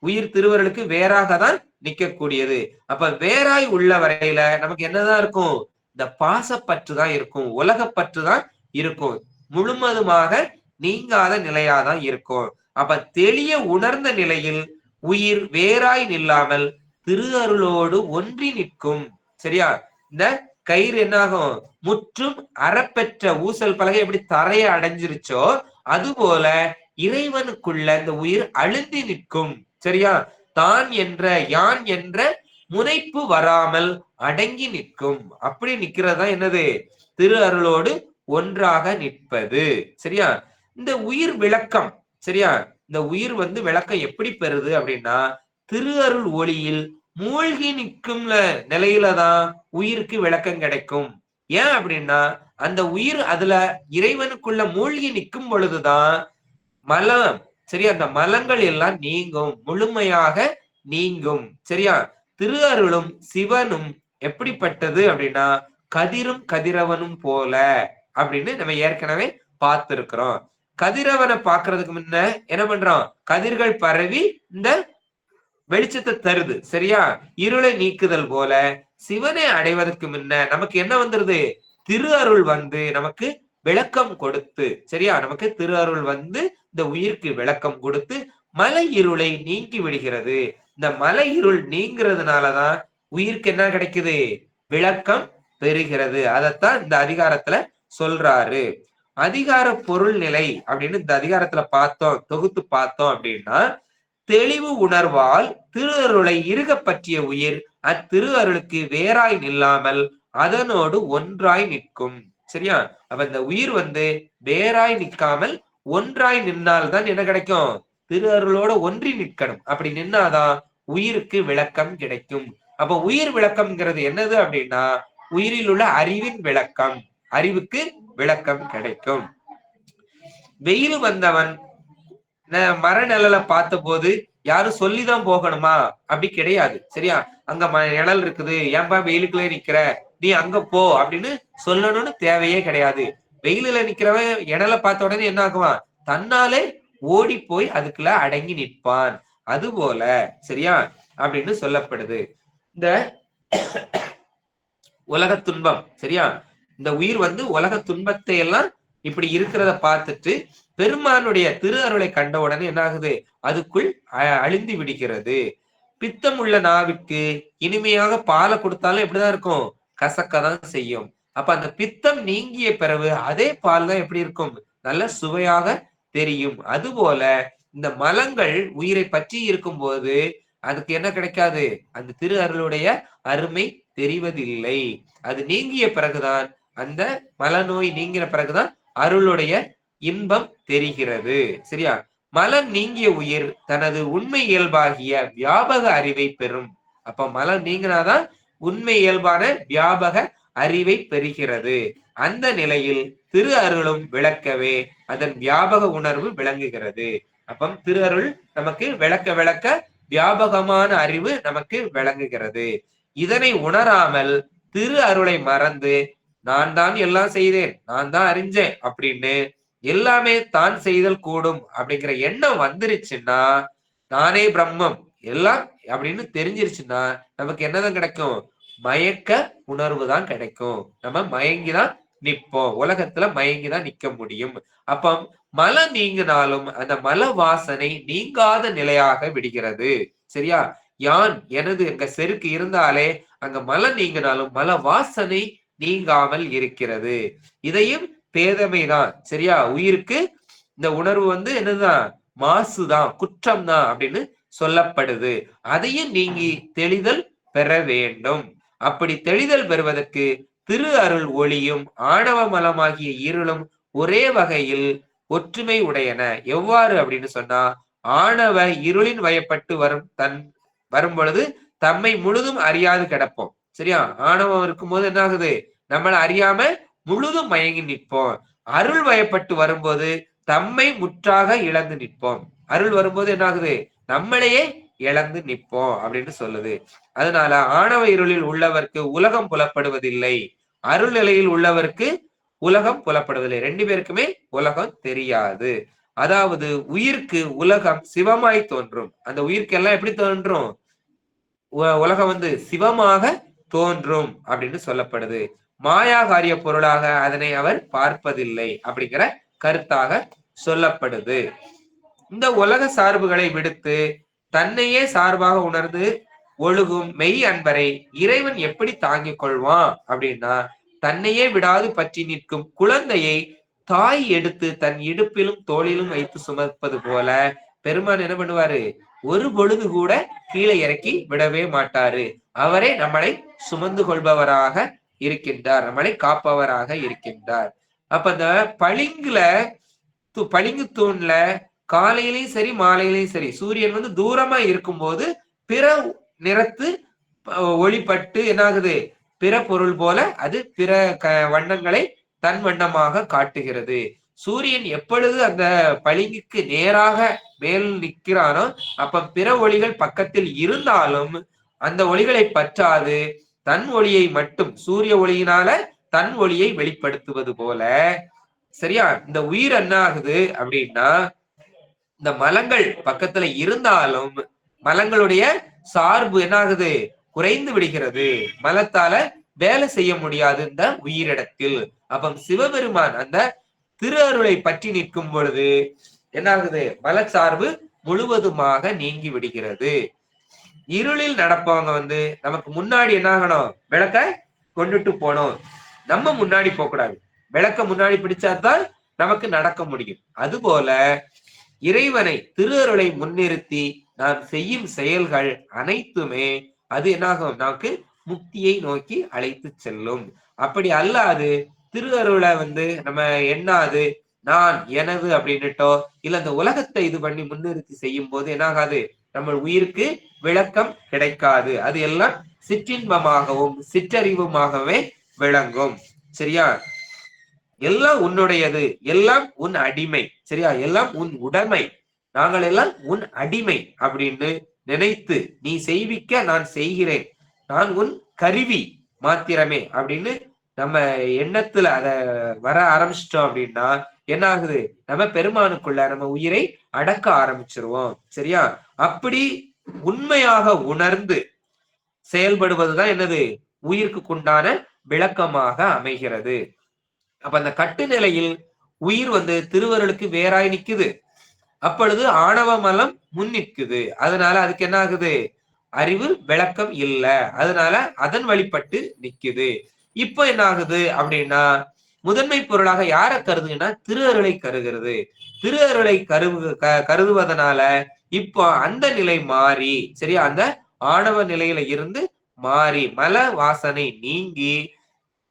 உயிர் திருவருளுக்கு வேறாக தான் நிக்கக்கூடியது. அப்ப வேறாய் உள்ள வரையில நமக்கு என்னதான் இருக்கும்? இந்த பாசப்பற்று தான் இருக்கும், உலகப்பற்று தான் இருக்கும். முழுவதுமாக நீங்காத நிலையாதான் இருக்கும். அப்ப தெளிய உணர்ந்த நிலையில் உயிர் வேறாய் நில்லாமல் திரு அருளோடு ஒன்றி நிற்கும். சரியா? இந்த கயிறு என்னாகும்? முற்றும் அறப்பெற்ற ஊசல் பலகை எப்படி தரையை அடைஞ்சிருச்சோ அது போல இறைவனுக்குள்ள இந்த உயிர் அழுந்தி நிற்கும். சரியா? தான் என்ற யான் என்ற முனைப்பு வராமல் அடங்கி நிற்கும். அப்படி நிக்கிறதா என்னது? திரு அருளோடு ஒன்றாக நிற்பது. சரியா? இந்த உயிர் விளக்கம், சரியா, இந்த உயிர் விளக்கம் எப்படி பெறுது அப்படின்னா திரு அருள் ஒளியில் மூழ்கி நிற்கும் நிலையில தான் உயிருக்கு விளக்கம் கிடைக்கும். ஏன் அப்படின்னா அந்த உயிர் அதுல இறைவனுக்குள்ள மூழ்கி நிற்கும் பொழுதுதான் மலம், சரியா, அந்த மலங்கள் எல்லாம் நீங்கும், முழுமையாக நீங்கும். சரியா? திரு அருளும் சிவனும் எப்படிப்பட்டது அப்படின்னா கதிரும் கதிரவனும் போல அப்படின்னு நம்ம ஏற்கனவே பார்த்திருக்கிறோம். கதிரவனை பாக்குறதுக்கு முன்ன என்ன பண்றோம்? கதிர்கள் பரவி இந்த வெளிச்சத்தை தருது. சரியா? இருளை நீக்குதல் போல சிவனை அடைவதற்கு முன்ன நமக்கு என்ன வந்துருது? திரு அருள் நமக்கு விளக்கம் கொடுத்து, சரியா, நமக்கு திரு அருள் இந்த உயிருக்கு விளக்கம் கொடுத்து மலை இருளை நீக்கி விடுகிறது. இந்த மலை இருள் நீங்கிறதுனாலதான் உயிருக்கு என்ன கிடைக்குது? விளக்கம் பெறுகிறது. அதைத்தான் இந்த அதிகாரத்துல சொல்றாரு. அதிகார பொருள் நிலை அப்படின்னு இந்த அதிகாரத்துல பார்த்தோம், தொகுத்து பார்த்தோம் அப்படின்னா தெளிவு உணர்வால் திரு அருளை இருக பற்றிய உயிர் அத்திரு அருளுக்கு வேறாய் நில்லாமல் அதனோடு ஒன்றாய் நிற்கும். சரியா? அப்ப இந்த உயிர் வேறாய் நிற்காமல் ஒன்றாய் நின்னால்தான் என்ன கிடைக்கும்? திரு அருளோட ஒன்றி நிற்கணும். அப்படி நின்னாதான் உயிருக்கு விளக்கம் கிடைக்கும். அப்ப உயிர் விளக்கம்ங்கிறது என்னது அப்படின்னா உயிரில் உள்ள அறிவின் விளக்கம், அறிவுக்கு விளக்கம் கிடைக்கும். வெயில் வந்தவன் மர நிழலை பார்த்த போது யாரும் சொல்லிதான் போகணுமா? அப்படி கிடையாது. சரியா? அங்க நிழல் இருக்குது, ஏன்பா வெயிலுக்குள்ளே நிக்கிற, நீ அங்க போ அப்படின்னு சொல்லணும்னு தேவையே கிடையாது. வெயிலுல நிக்கிறவன் நிழலை பார்த்த உடனே என்ன ஆகுவான்? தன்னாலே ஓடி போய் அதுக்குள்ள அடங்கி நிற்பான். அது போல, சரியா, அப்படின்னு சொல்லப்படுது. இந்த உலக துன்பம், சரியா, இந்த உயிர் உலக துன்பத்தை எல்லாம் இப்படி இருக்கிறத பார்த்துட்டு பெருமானுடைய திரு அருளை கண்ட உடனே என்ன ஆகுது? அதுக்குள் அழிந்து விடுகிறது. பித்தம் உள்ள நாவிற்கு இனிமையாக பாலை கொடுத்தாலும் எப்படிதான் இருக்கும்? கசக்கதான் செய்யும். அப்ப அந்த பித்தம் நீங்கிய பிறகு அதே பால் தான் எப்படி இருக்கும்? நல்ல சுவையாக தெரியும். அதுபோல இந்த மலங்கள் உயிரை பற்றி இருக்கும் போது அதுக்கு என்ன கிடைக்காது? அந்த திரு அருளுடைய அருமை தெரிவதில்லை. அது நீங்கிய பிறகுதான், அந்த மலநோய் நீங்கிற பிறகுதான் அருளுடைய இன்பம் தெரிகிறது. சரியா? மலம் நீங்கிய உயிர் தனது உண்மை இயல்பாகிய வியாபக அறிவை பெறும். அப்ப மலம் நீங்கினாதான் உண்மை இயல்பான வியாபக அறிவை பெறுகிறது. அந்த நிலையில் திரு அருளும் விளக்கவே அதன் வியாபக உணர்வு விளங்குகிறது. அப்ப திரு அருள் நமக்கு விளக்க விளக்க வியாபகமான அறிவு நமக்கு விளங்குகிறது. இதனை உணராமல் திரு அருளை மறந்து நான் தான் எல்லாம் செய்தேன், நான் தான் அறிஞ்சேன் அப்படின்னு எல்லாமே தான் செய்தல் கூடும் அப்படிங்கிற எண்ணம் வந்துருச்சுன்னா, நானே பிரம்மம் எல்லாம் அப்படின்னு தெரிஞ்சிருச்சுன்னா நமக்கு என்னதான் கிடைக்கும்? மயக்க உணர்வு தான் கிடைக்கும். நம்ம மயங்கிதான் நிற்போம், உலகத்துல மயங்கிதான் நிக்க முடியும். அப்ப மலம் நீங்கினாலும் அந்த மல வாசனை நீங்காத நிலையாக விடுகிறது. சரியா? யான் எனது எங்க செருக்கு இருந்தாலே அங்க மலம் நீங்கினாலும் மல வாசனை நீங்காமல் இருக்கிறது. இதையும் பேதமைதான். சரியா? உயிருக்கு இந்த உணர்வு என்னதுதான்? மாசுதான், குற்றம் தான் அப்படின்னு சொல்லப்படுது. அதையும் நீங்கி தெளிதல் பெற வேண்டும். அப்படி தெளிதல் பெறுவதற்கு திரு அருள் ஒளியும் ஆணவ மலமாகிய இருளும் ஒரே வகையில் ஒற்றுமை உடையன. எவ்வாறு அப்படின்னு சொன்னா, ஆணவ இருளின் வயப்பட்டு வரும் பொழுது தம்மை முழுதும் அறியாது கிடப்போம். சரியா? ஆணவம் இருக்கும் போது என்ன ஆகுது? நம்மளை அறியாம முழுதும் மயங்கி நிற்போம். அருள் வயப்பட்டு வரும்போது தம்மை முற்றாக இழந்து நிற்போம். அருள் வரும்போது என்ன ஆகுது? நம்மளையே இழந்து நிற்போம் அப்படின்னு சொல்லுது. அதனால ஆணவ இருளில் உள்ளவருக்கு உலகம் புலப்படுவதில்லை, அருள் நிலையில் உள்ளவருக்கு உலகம் புலப்படுவதில்லை. ரெண்டு பேருக்குமே உலகம் தெரியாது. அதாவது உயிர்க்கு உலகம் சிவமாய் தோன்றும். அந்த உயிர்க்கு எல்லாம் எப்படி தோன்றும்? உலகம் வந்து சிவமாக தோன்றும் அப்படின்னு சொல்லப்படுது. மாயாகாரிய பொருளாக அதனை அவர் பார்ப்பதில்லை அப்படிங்கிற கருத்தாக சொல்லப்படுது. இந்த உலக சார்புகளை விடுத்து தன்னையே சார்பாக உணர்ந்து ஒழுகும் மெய் அன்பரை இறைவன் எப்படி தாங்கிக் கொள்வான் அப்படின்னா, தன்னையே விடாது பற்றி நிற்கும் குழந்தையை தாய் எடுத்து தன் இடுப்பிலும் தோளிலும் வைத்து சுமப்பது போல பெருமான் என்ன பண்ணுவாரு? ஒரு பொழுது கூட கீழே இறக்கி விடவே மாட்டாரு. அவரே நம்மளை சுமந்து கொள்பவராக இருக்கின்றார், நம்மளை காப்பவராக இருக்கின்றார். அப்ப இந்த பளிங்கு தூண்ல காலையிலையும் சரி மாலையிலையும் சரி சூரியன் வந்து தூரமா இருக்கும்போது பிற நிறத்து ஒளிப்பட்டு என்னாகுது? பிற பொருள் போல அது பிற வண்ணங்களை தன் வண்ணமாக காட்டுகிறது. சூரியன் எப்பொழுது அந்த பளிங்குக்கு நேராக மேல் நிற்கிறானோ அப்ப பிற ஒளிகள் பக்கத்தில் இருந்தாலும் அந்த ஒளிகளை பற்றாது தன் ஒளியை மட்டும் சூரிய ஒளியினால தன் ஒளியை வெளிப்படுத்துவது போல, சரியா? இந்த உயிர் என்ன ஆகுது அப்படின்னா, இந்த மலங்கள் பக்கத்துல இருந்தாலும் மலங்களுடைய சார்பு என்ன ஆகுது? குறைந்து விடுகிறது. மலத்தால வேலை செய்ய முடியாது இந்த உயிரிடத்தில். அப்ப சிவபெருமான் அந்த திரு அருளை பற்றி நிற்கும் பொழுது என்ன ஆகுது? மலச்சார்பு முழுவதுமாக நீங்கி விடுகிறது. இருளில் நடப்பவங்க வந்து நமக்கு முன்னாடி என்ன ஆகணும்? விளக்க கொண்டுட்டு போனோம். நம்ம முன்னாடி போக கூடாது. விளக்க முன்னாடி பிடிச்சாதான் நமக்கு நடக்க முடியும். அதுபோல இறைவனை திரு அருளை முன்னிறுத்தி நாம் செய்யும் செயல்கள் அனைத்துமே அது என்னாகும்? நமக்கு முக்தியை நோக்கி அழைத்து செல்லும். அப்படி அல்லாது திரு அருளை வந்து நம்ம எண்ணாது நான் எனது அப்படின்னுட்டோ இல்ல அந்த உலகத்தை இது பண்ணி முன்னிறுத்தி செய்யும் போது என்னாகாது? நம்ம உயிருக்கு விளக்கம் கிடைக்காது. அது எல்லாம் சிற்றின்பமாகவும் சிற்றறிவுமாகவே விளங்கும். சரியா? எல்லாம் உன்னுடையது, எல்லாம் உன் அடிமை. சரியா? எல்லாம் உன் உடைமை, நாங்கள் எல்லாம் உன் அடிமை அப்படின்னு நினைத்து நீ செய்விக்க நான் செய்கிறேன், நான் உன் கருவி மாத்திரமே அப்படின்னு நம்ம எண்ணத்துல அத வர ஆரம்பிச்சிட்டோம் அப்படின்னா என்ன ஆகுது? நம்ம பெருமானுக்குள்ள நம்ம உயிரை அடக்க ஆரம்பிச்சிருவோம். சரியா? அப்படி உண்மையாக உணர்ந்து செயல்படுவதுதான் என்னது? உயிருக்கு உண்டான விளக்கமாக அமைகிறது. அப்ப அந்த கட்டு நிலையில் உயிர் வந்து திருவருளுக்கு வேறாய் நிக்குது. அப்பொழுது ஆணவ மலம் முன் நிற்குது. அதனால அதுக்கு என்ன ஆகுது? அறிவு விளக்கம் இல்ல. அதனால அதன் வழிபட்டு நிக்குது. இப்போ என்ன ஆகுது அப்படின்னா, முதன்மை பொருளாக யார கருதுன்னா திரு அருளை கருதுகிறது. திரு அருளை கருதுவதனால இப்போ அந்த நிலை மாறி, சரியா? அந்த ஆணவ நிலையில இருந்து மாறி மல வாசனை நீங்கி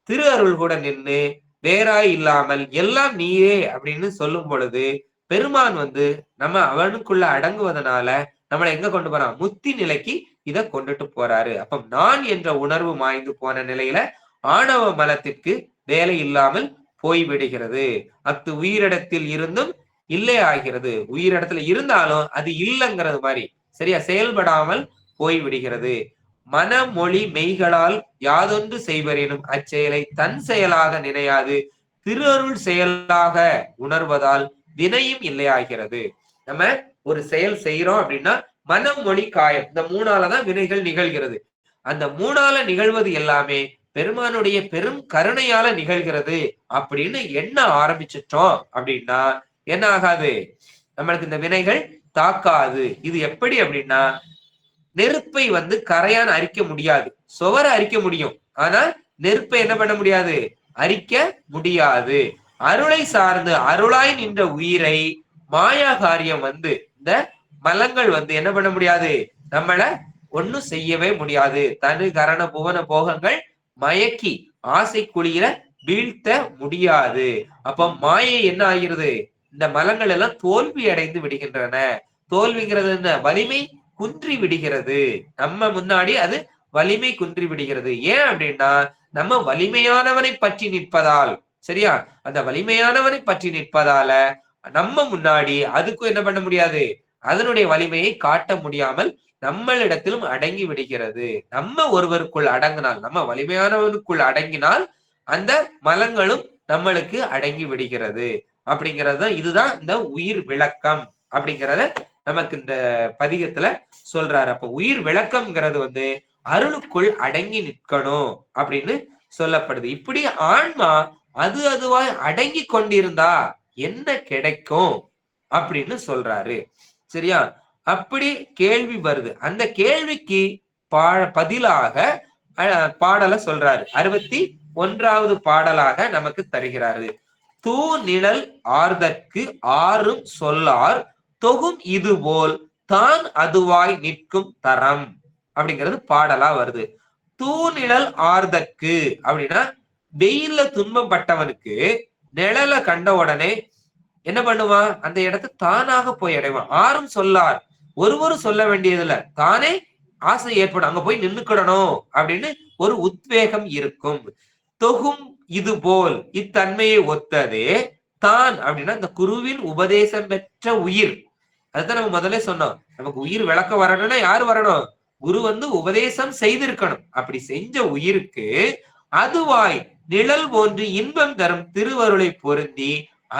திரு அருள் கூட நின்று வேறாய் இல்லாமல் எல்லாம் நீயே அப்படின்னு சொல்லும் பொழுது பெருமான் வந்து நம்ம அவனுக்குள்ள அடங்குவதனால நம்மளை எங்க கொண்டு போறான்? முத்தி நிலைக்கு இத கொண்டுட்டு போறாரு. அப்ப நான் என்ற உணர்வு மாய்ந்து போன நிலையில ஆணவ மலத்திற்கு வேலை இல்லாமல் போய்விடுகிறது. அத்து உயிரிடத்தில் இருந்தும் இல்லை ஆகிறது. உயிரிடத்துல இருந்தாலும் அது இல்லைங்கிறது மாதிரி, சரியா? செயல்படாமல் போய்விடுகிறது. மனமொழி மெய்களால் யாதொன்று செய்வரேனும் அச்செயலை தன் செயலாக நினையாது திரு அருள் செயலாக உணர்வதால் வினையும் இல்லையாகிறது. நம்ம ஒரு செயல் செய்யறோம் அப்படின்னா மனம் மொழி காயம் இந்த மூணாலதான் வினைகள் நிகழ்கிறது. அந்த மூணால நிகழ்வது எல்லாமே பெருமானுடைய பெரும் கருணையால நிகழ்கிறது அப்படின்னு எண்ண ஆரம்பிச்சிட்டோம் அப்படின்னா என்ன ஆகாது? நம்மளுக்கு இந்த வினைகள் தாக்காது. இது எப்படி அப்படின்னா, நெருப்பை வந்து கரையான் அரிக்க முடியாது, சுவரை அரிக்க முடியும். ஆனா நெருப்பை என்ன பண்ண முடியாது? அரிக்க முடியாது. அருளை சார்ந்து அருளாய் நின்ற உயிரை மாயா காரியம் வந்து இந்த மலங்கள் வந்து என்ன பண்ண முடியாது? நம்மள ஒண்ணும் செய்யவே முடியாது. தனு கரண புவன போகங்கள் மயக்கி ஆசை குழியில வீழ்த்த முடியாது. அப்ப மாயை என்ன ஆகிறது? இந்த மலங்கள் எல்லாம் தோல்வி அடைந்து விடுகின்றன. தோல்விங்கிறது என்ன? வலிமை குன்றி விடுகிறது. நம்ம முன்னாடி அது வலிமை குன்றி விடுகிறது. ஏன் அப்படின்னா நம்ம வலிமையானவனை பற்றி நிற்பதால், சரியா? அந்த வலிமையானவனை பற்றி நிற்பதால நம்ம முன்னாடி அதுக்கும் என்ன பண்ண முடியாது? அதனுடைய வலிமையை காட்ட முடியாமல் நம்மளிடத்திலும் அடங்கி விடுகிறது. நம்ம ஒருவருக்குள் அடங்கினால், நம்ம வலிமையானவனுக்குள் அடங்கினால் அந்த மலங்களும் நம்மளுக்கு அடங்கி விடுகிறது. அப்படிங்கறது இதுதான் இந்த உயிர் விளக்கம் அப்படிங்கறத நமக்கு இந்த பதிகத்துல சொல்றாரு. அப்ப உயிர் விளக்கம்ங்கிறது வந்து அருளுக்குள் அடங்கி நிற்கணும் அப்படின்னு சொல்லப்படுது. இப்படி ஆன்மா அது அதுவாய் அடங்கி கொண்டிருந்தா என்ன கிடைக்கும் அப்படின்னு சொல்றாரு. சரியா? அப்படி கேள்வி வருது. அந்த கேள்விக்கு பதிலாக பாடலை சொல்றாரு. 61வது பாடலாக நமக்கு தருகிறாரு. தூ நிழல் ஆர்தற்கு ஆறும் சொல்லார் தொகும் இதுபோல் தான் அதுவாய் நிற்கும் தரம் அப்படிங்கிறது பாடலா வருது. தூநிழல் ஆர்தற்கு அப்படின்னா வெயில்ல துன்பப்பட்டவனுக்கு நிழலை கண்ட உடனே என்ன பண்ணுவான்? அந்த இடத்தை தானாக போய் அடைவான். ஆறும் சொல்லார், ஒருவரும் சொல்ல வேண்டியதுல தானே ஆசை ஏற்படும், அங்க போய் நின்னுக்கிடணும் அப்படின்னு ஒரு உத்வேகம் இருக்கும். தொகும் இது போல் இத்தன்மையை ஒத்ததே தான் அப்படின்னா இந்த குருவின் உபதேசம் பெற்ற உயிர். அதுதான் நம்ம முதல்ல சொன்னோம். நமக்கு உயிர் விளக்க வரணும்னா யாரு வரணும்? குரு வந்து உபதேசம் செய்திருக்கணும். அப்படி செஞ்ச உயிருக்கு அதுவாய் நிழல் போன்று இன்பம் தரும் திருவருளை பொருந்தி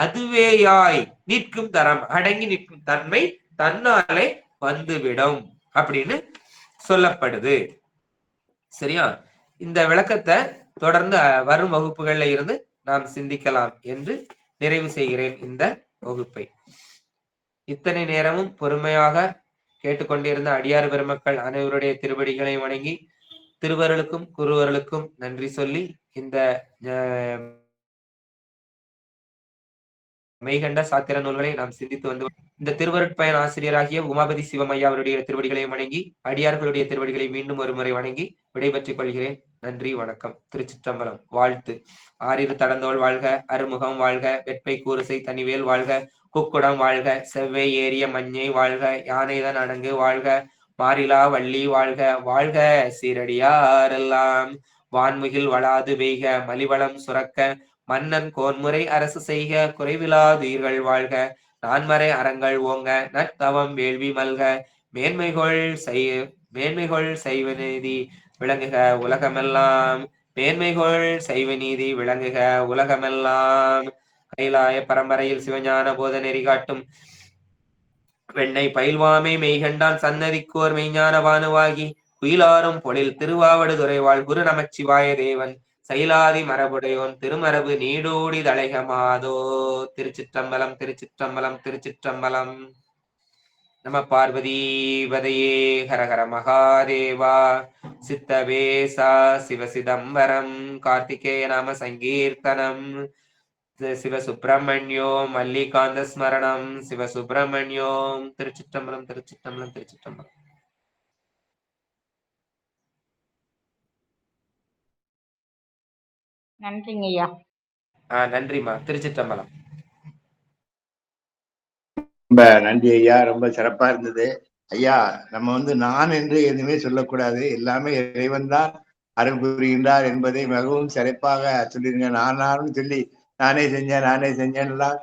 அதுவேயாய் நிற்கும் தரம், அடங்கி நிற்கும் தன்மை தன்னாலே வந்துவிடும் அப்படின்னு சொல்லப்படுது. சரியா? இந்த விளக்கத்தை தொடர்ந்து வரும் வகுப்புகள்ல இருந்து நாம் சிந்திக்கலாம் என்று நிறைவு செய்கிறேன் இந்த வகுப்பை. இத்தனை நேரமும் பொறுமையாக கேட்டுக்கொண்டிருந்த அடியார் பெருமக்கள் அனைவருடைய திருவடிகளை வணங்கி திருவருளுக்கும் குருவருளுக்கும் நன்றி சொல்லி இந்த மெய்கண்ட சாத்திர நூல்களை நாம் சிந்தித்து வந்து இந்த திருவருட்பயன் ஆசிரியராகிய உமாபதி சிவமையா அவருடைய திருவடிகளை வணங்கி அடியார்களுடைய திருவடிகளை மீண்டும் ஒரு முறை வணங்கி விடைபெற்றுக் கொள்கிறேன். நன்றி, வணக்கம். திருச்சிற்றம்பலம். வாழ்த்து. ஆறிரு தடந்தோள் வாழ்க, அருமுகம் வாழ்க, வெப்பை கூறுசை தனிவேல் வாழ்க, குக்குடம் வாழ்க, செவ்வை ஏரிய மஞ்சை வாழ்க, யானைதன் அடங்கு வாழ்க, மாறிலா வள்ளி வாழ்க, வாழ்க சீரடியாரெல்லாம் வான்முகில் வளாது பெய்க, மலிவளம் சுரக்க, மன்னன் கோன்முறை அரசு செய்க, குறைவிலாதீர்கள் வாழ்க, நான்மறை அறங்கள் ஓங்க, நற்தவம் வேள்வி மல்க, மேன்மைகொள் செய்வ நீதி விளங்குக உலகமெல்லாம், மேன்மைகொள் செய்வ நீதி விளங்குக உலகமெல்லாம். கைலாய பரம்பரையில் சிவஞான போத நெறி காட்டும் வெண்ணை பயில்வாமை மெய்கண்டான் சன்னதிக்கோர் மெய்ஞான பானுவாகி குயிலாரும் பொழில் திருவாவடுதுறை வாழ் குரு நமச்சிவாய தேவன் சைலாதி மரபுடையோன் திருமரபு நீடோடி தளைகமாதோ. திருச்சிற்றம்பலம், திருச்சிற்றம்பலம், திருச்சிற்றம்பலம். நம பார்வதி பதையே. ஹரஹர மகாதேவா. சித்தவேசா சிவசிதம்பரம். கார்த்திகேய நாம சங்கீர்த்தனம். சிவசுப்பிரமணியோம் மல்லிகாந்த ஸ்மரணம். சிவசுப்பிரமணியோம். திருச்சிற்றம்பலம், திருச்சிற்றம்பலம், திருச்சிற்றம்பலம். நன்றிங்க ஐயா. நன்றிமா. திருச்சிற்றம்பலம். ரொம்ப நன்றி ஐயா, ரொம்ப சிறப்பா இருந்தது ஐயா. நம்ம நான் என்று எதுவுமே சொல்லக்கூடாது, எல்லாமே இறைவன் தான் அருள் புரிகின்றார் என்பதை மிகவும் சிறப்பாக சொல்லிருங்க. நானும் சொல்லி நானே செஞ்சேன் எல்லாம்